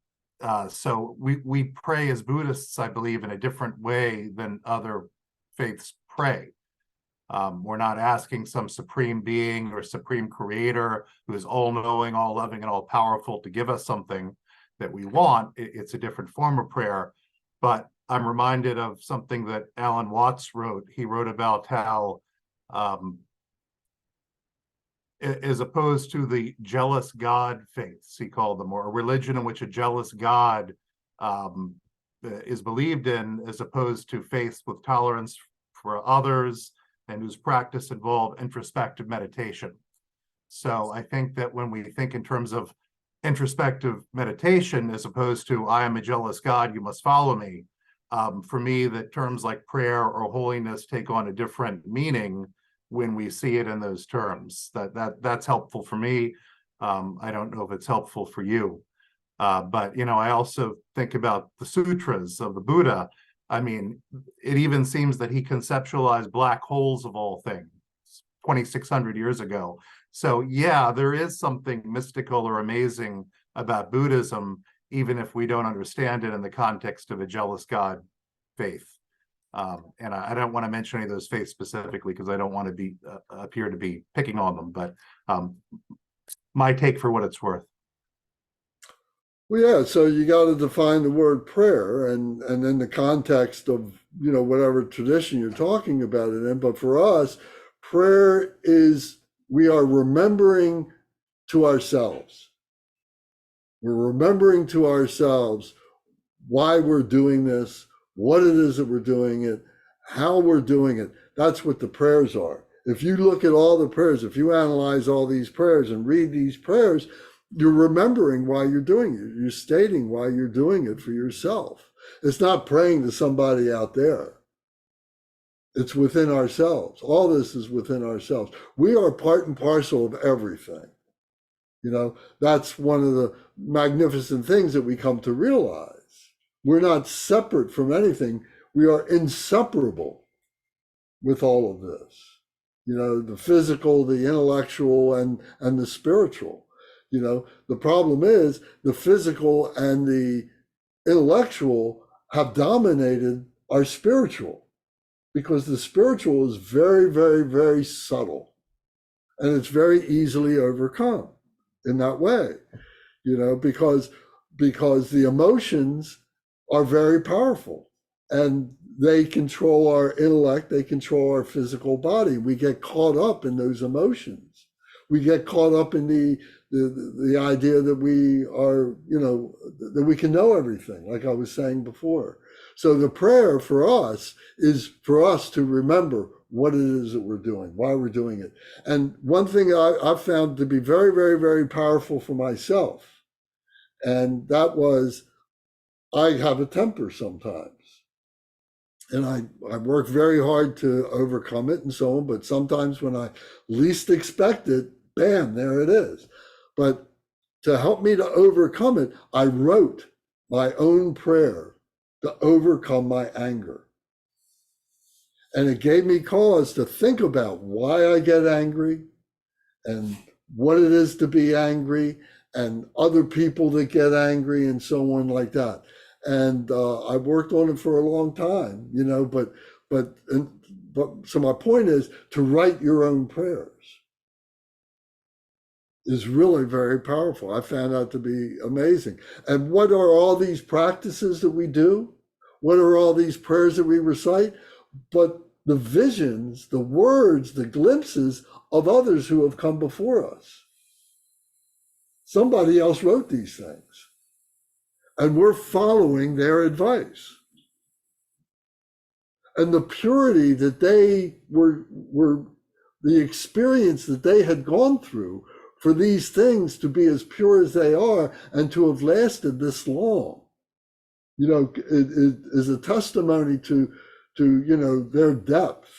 so we pray as Buddhists, I believe, in a different way than other faiths pray. We're not asking some supreme being or supreme creator who is all-knowing, all-loving, and all-powerful to give us something that we want. It's a different form of prayer. But I'm reminded of something that Alan Watts wrote. He wrote about how as opposed to the jealous God faiths, he called them, or a religion in which a jealous God is believed in, as opposed to faiths with tolerance for others and whose practice involved introspective meditation. So I think that when we think in terms of introspective meditation, as opposed to I am a jealous God, you must follow me, for me, that terms like prayer or holiness take on a different meaning when we see it in those terms. That's helpful for me. I don't know if it's helpful for you. But I also think about the sutras of the Buddha. I mean, it even seems that he conceptualized black holes of all things 2,600 years ago. So yeah, there is something mystical or amazing about Buddhism, even if we don't understand it in the context of a jealous God faith. And I don't want to mention any of those faiths specifically because I don't want to be appear to be picking on them, but my take for what it's worth. Well, yeah, so you got to define the word prayer and in the context of, whatever tradition you're talking about it in. But for us, prayer is we are remembering to ourselves. We're remembering to ourselves why we're doing this, what it is that we're doing it, how we're doing it. That's what the prayers are. If you look at all the prayers, if you analyze all these prayers and read these prayers, you're remembering why you're doing it. You're stating why you're doing it for yourself. It's not praying to somebody out there. It's within ourselves. All this is within ourselves. We are part and parcel of everything. That's one of the magnificent things that we come to realize. We're not separate from anything. We are inseparable with all of this. The physical, the intellectual, and the spiritual. The problem is the physical and the intellectual have dominated our spiritual, because the spiritual is very, very, very subtle, and it's very easily overcome in that way, because the emotions are very powerful and they control our intellect, they control our physical body. We get caught up in those emotions. We get caught up in the idea that we are, that we can know everything, like I was saying before. So the prayer for us is for us to remember what it is that we're doing, why we're doing it. And one thing I've found to be very, very, very powerful for myself, and that was, I have a temper sometimes. And I work very hard to overcome it and so on, but sometimes when I least expect it, bam, there it is. But to help me to overcome it, I wrote my own prayer to overcome my anger. And it gave me cause to think about why I get angry and what it is to be angry and other people that get angry and so on like that. And I worked on it for a long time, but so my point is to write your own prayers is really very powerful. I found that to be amazing. And what are all these practices that we do? What are all these prayers that we recite? But the visions, the words, the glimpses of others who have come before us. Somebody else wrote these things, and we're following their advice. And the purity that they were the experience that they had gone through for these things to be as pure as they are and to have lasted this long it is a testimony to their depth,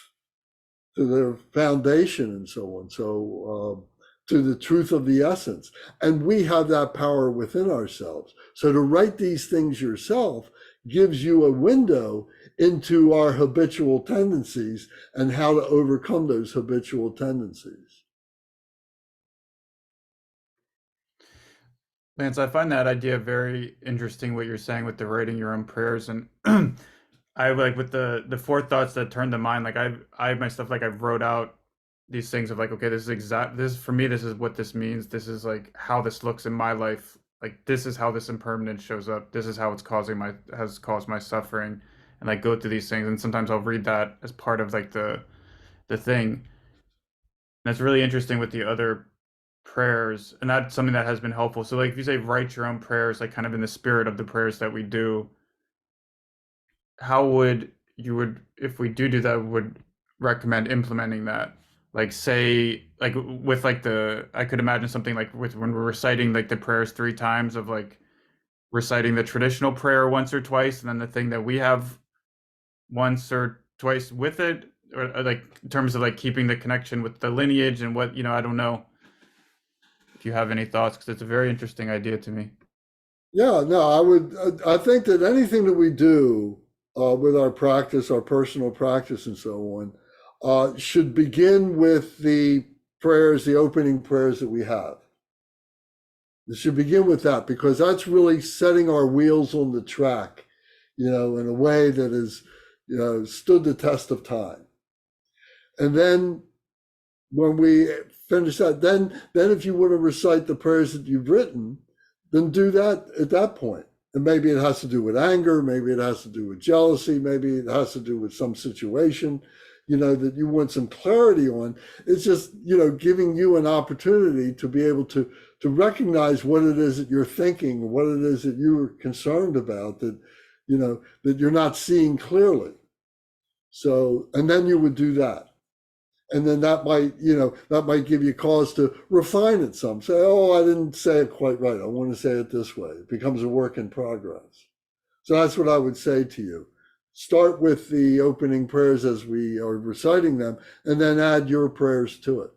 to their foundation, and so on. So to the truth of the essence, and we have that power within ourselves. So to write these things yourself gives you a window into our habitual tendencies and how to overcome those habitual tendencies. Lance, I find that idea very interesting, what you're saying with the writing your own prayers. And I like with the four thoughts that turn to mind, like I myself, like I've wrote out these things of like, okay, this for me, this is what this means. This is like how this looks in my life. Like, this is how this impermanence shows up. This is how it's has caused my suffering. And like go through these things. And sometimes I'll read that as part of like the thing. And that's really interesting with the other prayers, and that's something that has been helpful. So like if you say write your own prayers, like kind of in the spirit of the prayers that we do, how would if we do that, would recommend implementing that? Like say like with like I could imagine something like with when we're reciting like the prayers 3 times, of like reciting the traditional prayer once or twice, and then the thing that we have once or twice with it, or like in terms of like keeping the connection with the lineage and what, I don't know if you have any thoughts, because it's a very interesting idea to me. Yeah, no, I think that anything that we do with our practice, our personal practice and so on, should begin with the prayers, the opening prayers that we have. It should begin with that, because that's really setting our wheels on the track, in a way that is, stood the test of time. And then when we finish that, then if you want to recite the prayers that you've written, then do that at that point. And maybe it has to do with anger, maybe it has to do with jealousy, maybe it has to do with some situation, that you want some clarity on. It's just, giving you an opportunity to be able to recognize what it is that you're thinking, what it is that you're concerned about, that, that you're not seeing clearly. So, and then you would do that. And then that might give you cause to refine it some. Say, oh, I didn't say it quite right. I want to say it this way. It becomes a work in progress. So that's what I would say to you. Start with the opening prayers as we are reciting them, and then add your prayers to it.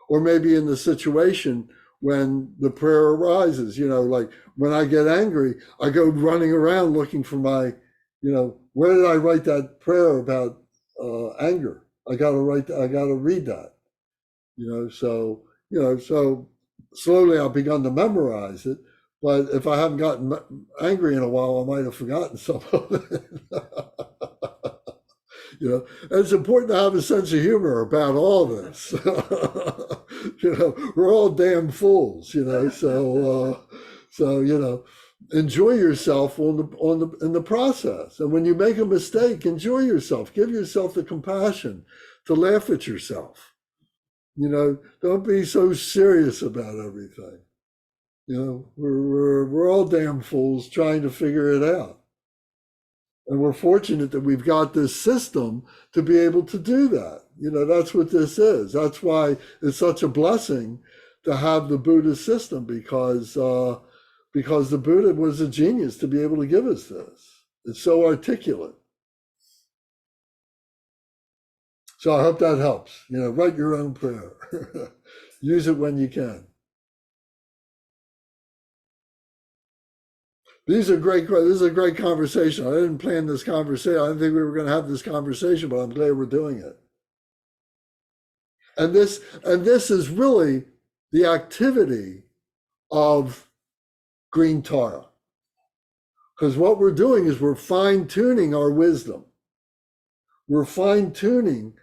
Or maybe in the situation when the prayer arises, like when I get angry, I go running around looking for my, where did I write that prayer about anger? I got to read that, so slowly I've begun to memorize it, but if I haven't gotten angry in a while, I might have forgotten some of it. And it's important to have a sense of humor about all this. We're all damn fools, so enjoy yourself in the process. And when you make a mistake, enjoy yourself. Give yourself the compassion to laugh at yourself. Don't be so serious about everything. We're all damn fools trying to figure it out. And we're fortunate that we've got this system to be able to do that. That's what this is. That's why it's such a blessing to have the Buddhist system, because the Buddha was a genius to be able to give us this. It's so articulate. So I hope that helps. Write your own prayer. Use it when you can. This is a great conversation. I didn't plan this conversation. I didn't think we were going to have this conversation, but I'm glad we're doing it. And this is really the activity of green Tara. Because what we're doing is we're fine-tuning our wisdom. We're fine-tuning,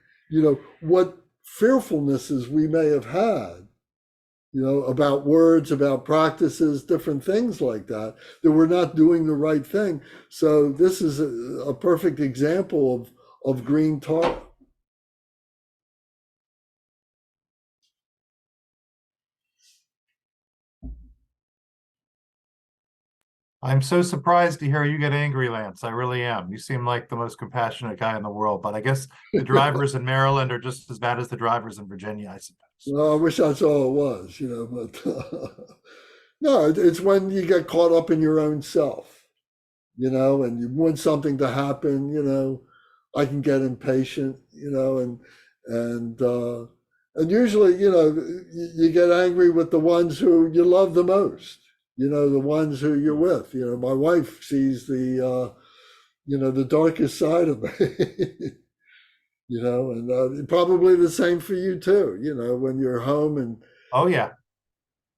what fearfulnesses we may have had, about words, about practices, different things like that we're not doing the right thing. So this is a perfect example of green Tara. I'm so surprised to hear you get angry, Lance. I really am. You seem like the most compassionate guy in the world, but I guess the drivers in Maryland are just as bad as the drivers in Virginia, I suppose. Well, I wish that's all it was, but no, it's when you get caught up in your own self. and you want something to happen, I can get impatient, and usually, you get angry with the ones who you love the most, the ones who you're with. My wife sees the darkest side of me, and probably the same for you too, when you're home and, Oh, yeah.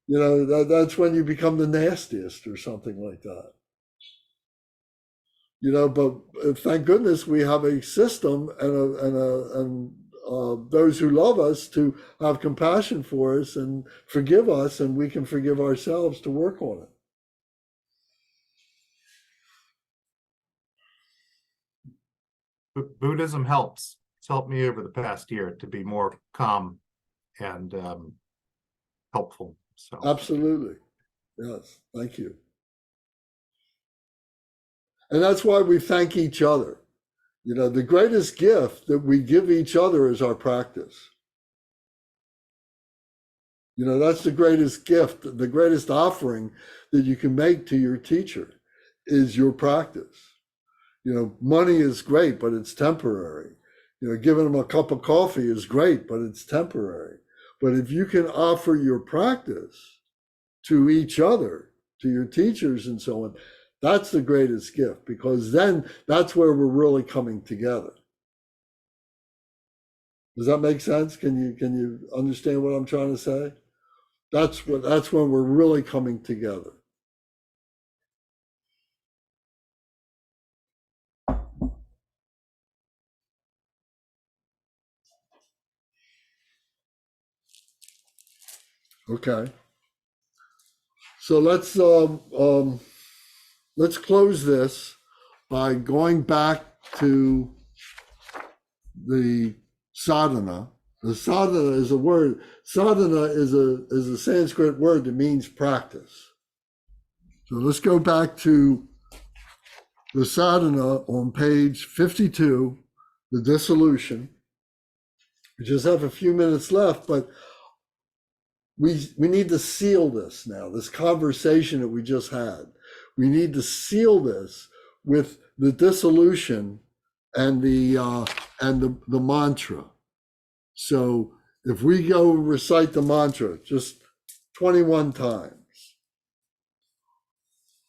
that's when you become the nastiest or something like that. But thank goodness we have a system and those who love us to have compassion for us and forgive us, and we can forgive ourselves to work on it. Buddhism helps. It's helped me over the past year to be more calm and helpful. So Absolutely. Yes. Thank you. And that's why we thank each other. The greatest gift that we give each other is our practice. That's the greatest gift, the greatest offering that you can make to your teacher is your practice. Money is great, but it's temporary. Giving them a cup of coffee is great, but it's temporary. But if you can offer your practice to each other, to your teachers and so on, that's the greatest gift, because then that's where we're really coming together. Does that make sense? Can you understand what I'm trying to say? That's when we're really coming together. Okay. So let's close this by going back to the sadhana. The sadhana is a word. Sadhana is a Sanskrit word that means practice. So let's go back to the sadhana on page 52, the dissolution. We just have a few minutes left, but we need to seal this now, this conversation that we just had. We need to seal this with the dissolution and the mantra. So if we go recite the mantra just 21 times.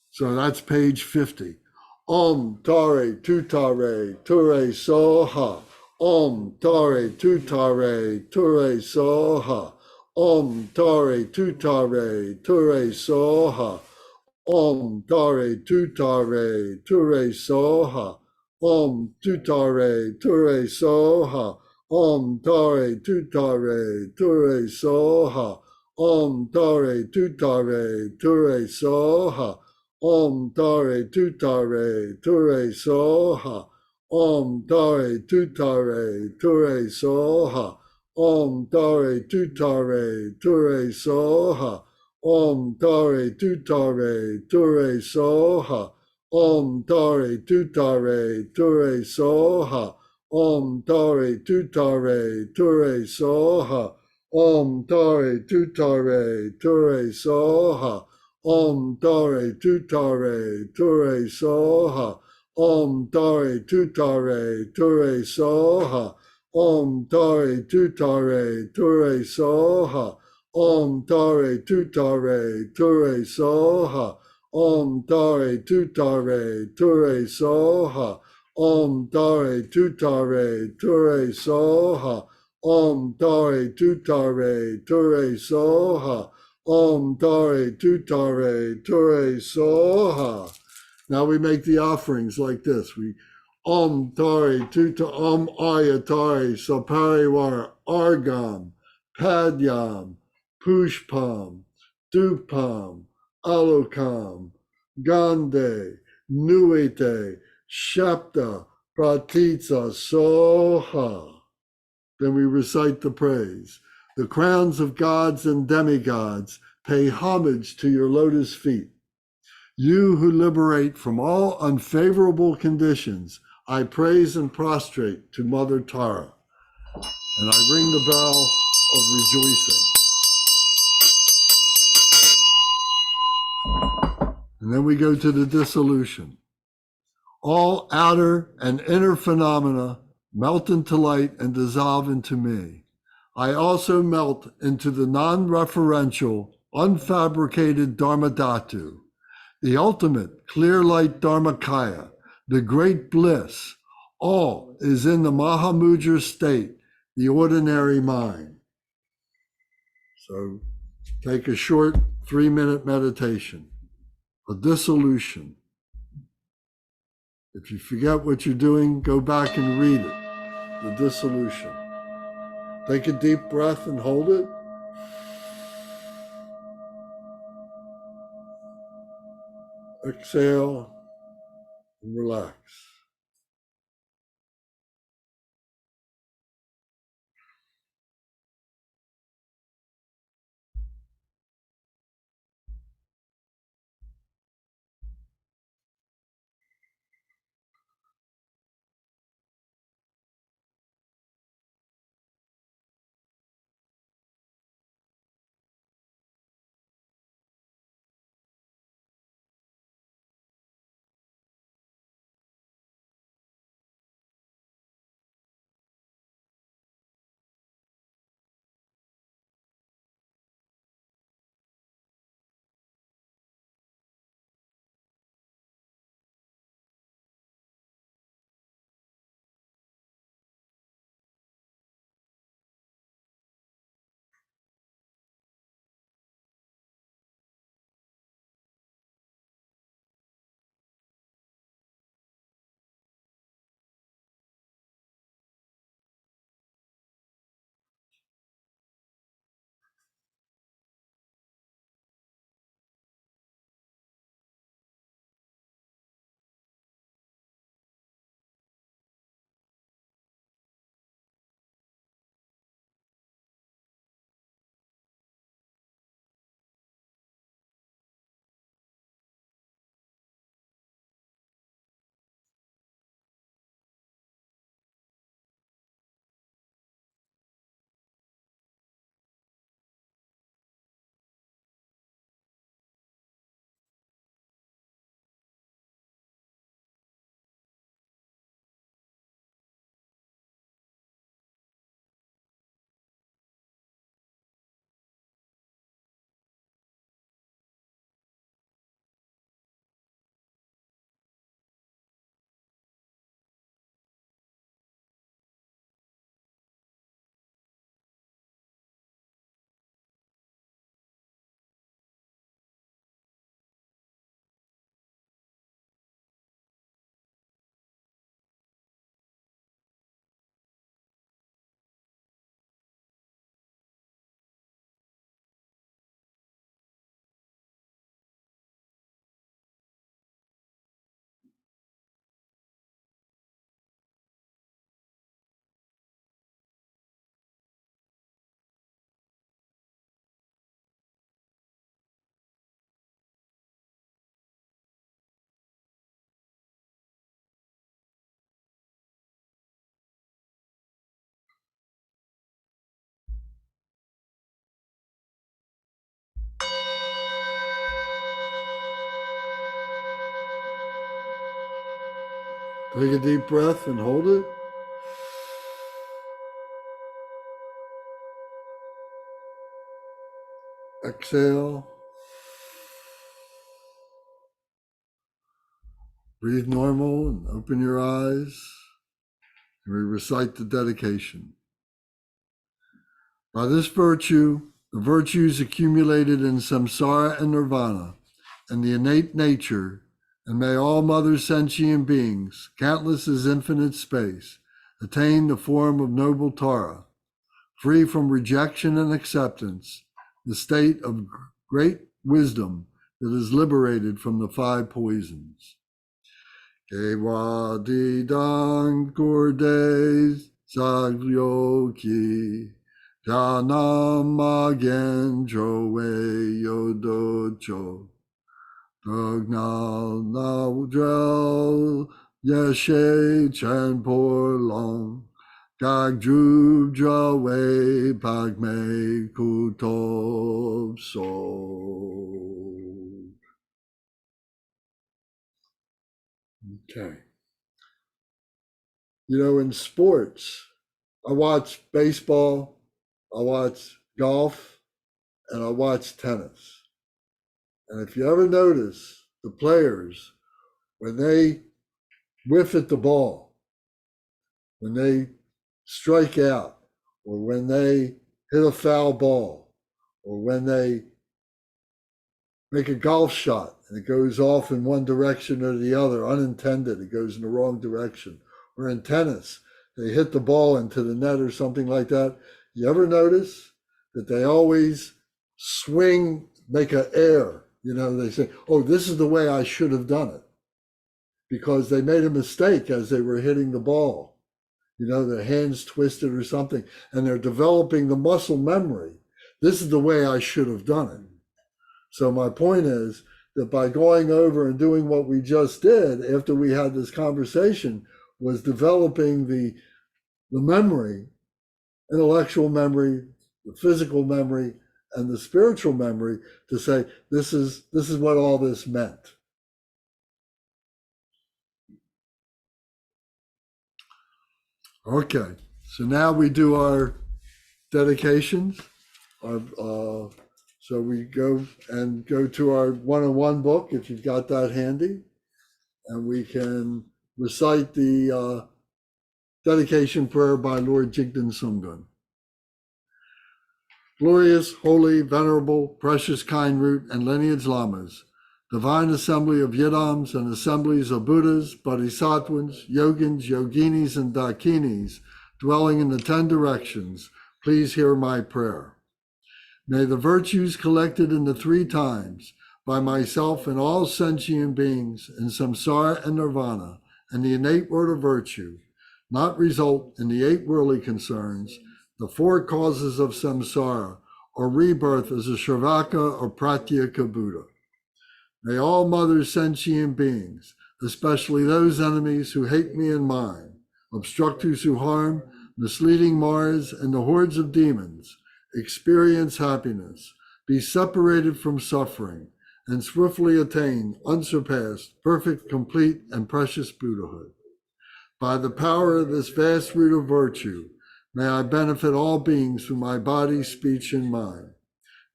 So that's page 50. Om tare tutare ture soha. Om tare tutare ture soha. Om tare tutare ture soha. Om tare tutare ture soha. Om tutare ture soha. Om tare tutare ture soha. Om tare tutare ture soha. Om tare tutare ture soha. Om tare tutare ture soha. Om tare tutare ture soha. Om tare tutare ture soha. Om tare tutare ture soha. Om tare tutare ture soha. Om tare tutare ture soha. Om tare tutare ture soha. Om tare tutare ture soha. Om tare tutare ture soha. Om tare tutare ture soha. Om tare tutare ture soha. Om tare tutare ture soha. Om tare tutare ture soha. Om tare tutare ture soha. Now we make the offerings like this. We Om tare tuta Om ayatare saparivar argam padyam pushpam dupam alokam gande nuete shapta pratitsa soha. Then we recite the praise. The crowns of gods and demigods pay homage to your lotus feet. You who liberate from all unfavorable conditions, I praise and prostrate to Mother Tara. And I ring the bell of rejoicing. And then we go to the dissolution. All outer and inner phenomena melt into light and dissolve into me. I also melt into the non-referential, unfabricated Dharmadhatu, the ultimate clear light Dharmakaya, the great bliss. All is in the Mahamudra state, the ordinary mind. So take a short 3-minute meditation, a dissolution. If you forget what you're doing, go back and read it, the dissolution. Take a deep breath and hold it. Exhale and relax. Take a deep breath and hold it. Exhale. Breathe normal and open your eyes. And we recite the dedication. By this virtue, the virtues accumulated in samsara and nirvana, and the innate nature, and may all mother sentient beings, countless as infinite space, attain the form of noble Tara, free from rejection and acceptance, the state of great wisdom that is liberated from the 5 poisons. Kevadidang Gurdes Sagyoki Janamagen Joe Yodocho Dognal Naudrel Yeshe Chen Porlong Gagjub Jawe Pagme Kutob So. Okay. in sports, I watch baseball, I watch golf, and I watch tennis. And if you ever notice the players, when they whiff at the ball, when they strike out, or when they hit a foul ball, or when they make a golf shot and it goes off in one direction or the other, unintended, it goes in the wrong direction. Or in tennis, they hit the ball into the net or something like that. You ever notice that they always swing, make an air? They say, oh, this is the way I should have done it, because they made a mistake as they were hitting the ball. Their hands twisted or something, and they're developing the muscle memory. This is the way I should have done it. So my point is that by going over and doing what we just did after we had this conversation was developing the memory, intellectual memory, the physical memory, and the spiritual memory to say, this is what all this meant. Okay, so now we do our dedications. So we go to our 101 book, if you've got that handy, and we can recite the dedication prayer by Lord Jigden Sumgun. Glorious, holy, venerable, precious kind root and lineage lamas, divine assembly of yidams and assemblies of Buddhas, Bodhisattvas, Yogins, Yoginis, and Dakinis, dwelling in the 10 directions, please hear my prayer. May the virtues collected in the 3 times by myself and all sentient beings in samsara and nirvana and the innate word of virtue not result in the 8 worldly concerns, the 4 causes of samsara, or rebirth as a Shravaka or Pratyeka Buddha. May all mother sentient beings, especially those enemies who hate me and mine, obstructors who harm, misleading Mars, and the hordes of demons, experience happiness, be separated from suffering, and swiftly attain unsurpassed, perfect, complete, and precious Buddhahood. By the power of this vast root of virtue, may I benefit all beings through my body, speech, and mind.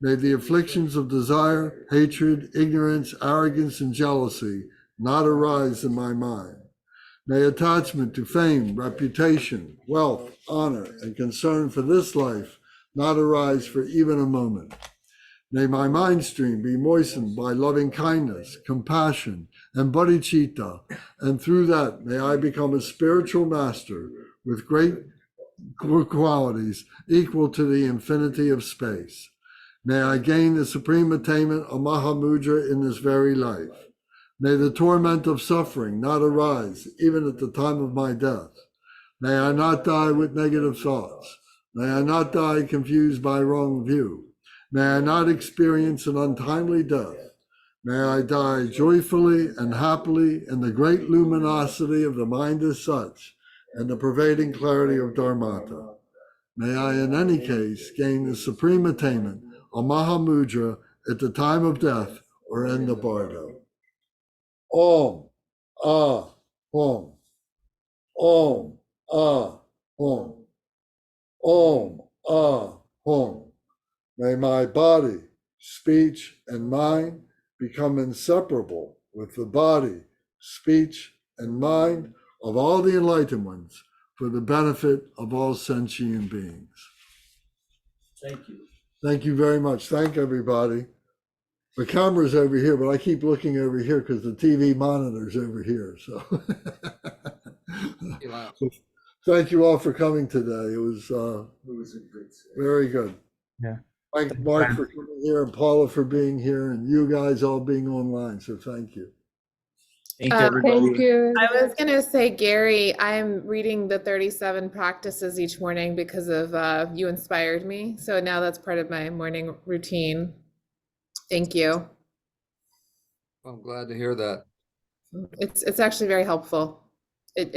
May the afflictions of desire, hatred, ignorance, arrogance, and jealousy not arise in my mind. May attachment to fame, reputation, wealth, honor, and concern for this life not arise for even a moment. May my mind stream be moistened by loving kindness, compassion, and bodhicitta, and through that may I become a spiritual master with great qualities equal to the infinity of space. May I gain the supreme attainment of Mahamudra in this very life. May the torment of suffering not arise even at the time of my death. May I not die with negative thoughts. May I not die confused by wrong view. May I not experience an untimely death. May I die joyfully and happily in the great luminosity of the mind as such and the pervading clarity of Dharmata. May I in any case gain the supreme attainment of Mahamudra at the time of death or in the bardo. Om, Ah, Hum. Om, Ah, Hum. Om, Ah, Hum. May my body, speech, and mind become inseparable with the body, speech, and mind of all the enlightened ones for the benefit of all sentient beings. Thank you. Thank you very much. Thank everybody. The camera's over here, but I keep looking over here because the TV monitor's over here. So thank you all for coming today. It was It was a good set. very good. Yeah. Thank Mark for coming here and Paula for being here and you guys all being online. So thank you. Thank you, everybody. Thank you. I was going to say, Gary, I'm reading the 37 practices each morning because of you inspired me. So now that's part of my morning routine. Thank you. I'm glad to hear that. It's actually very helpful.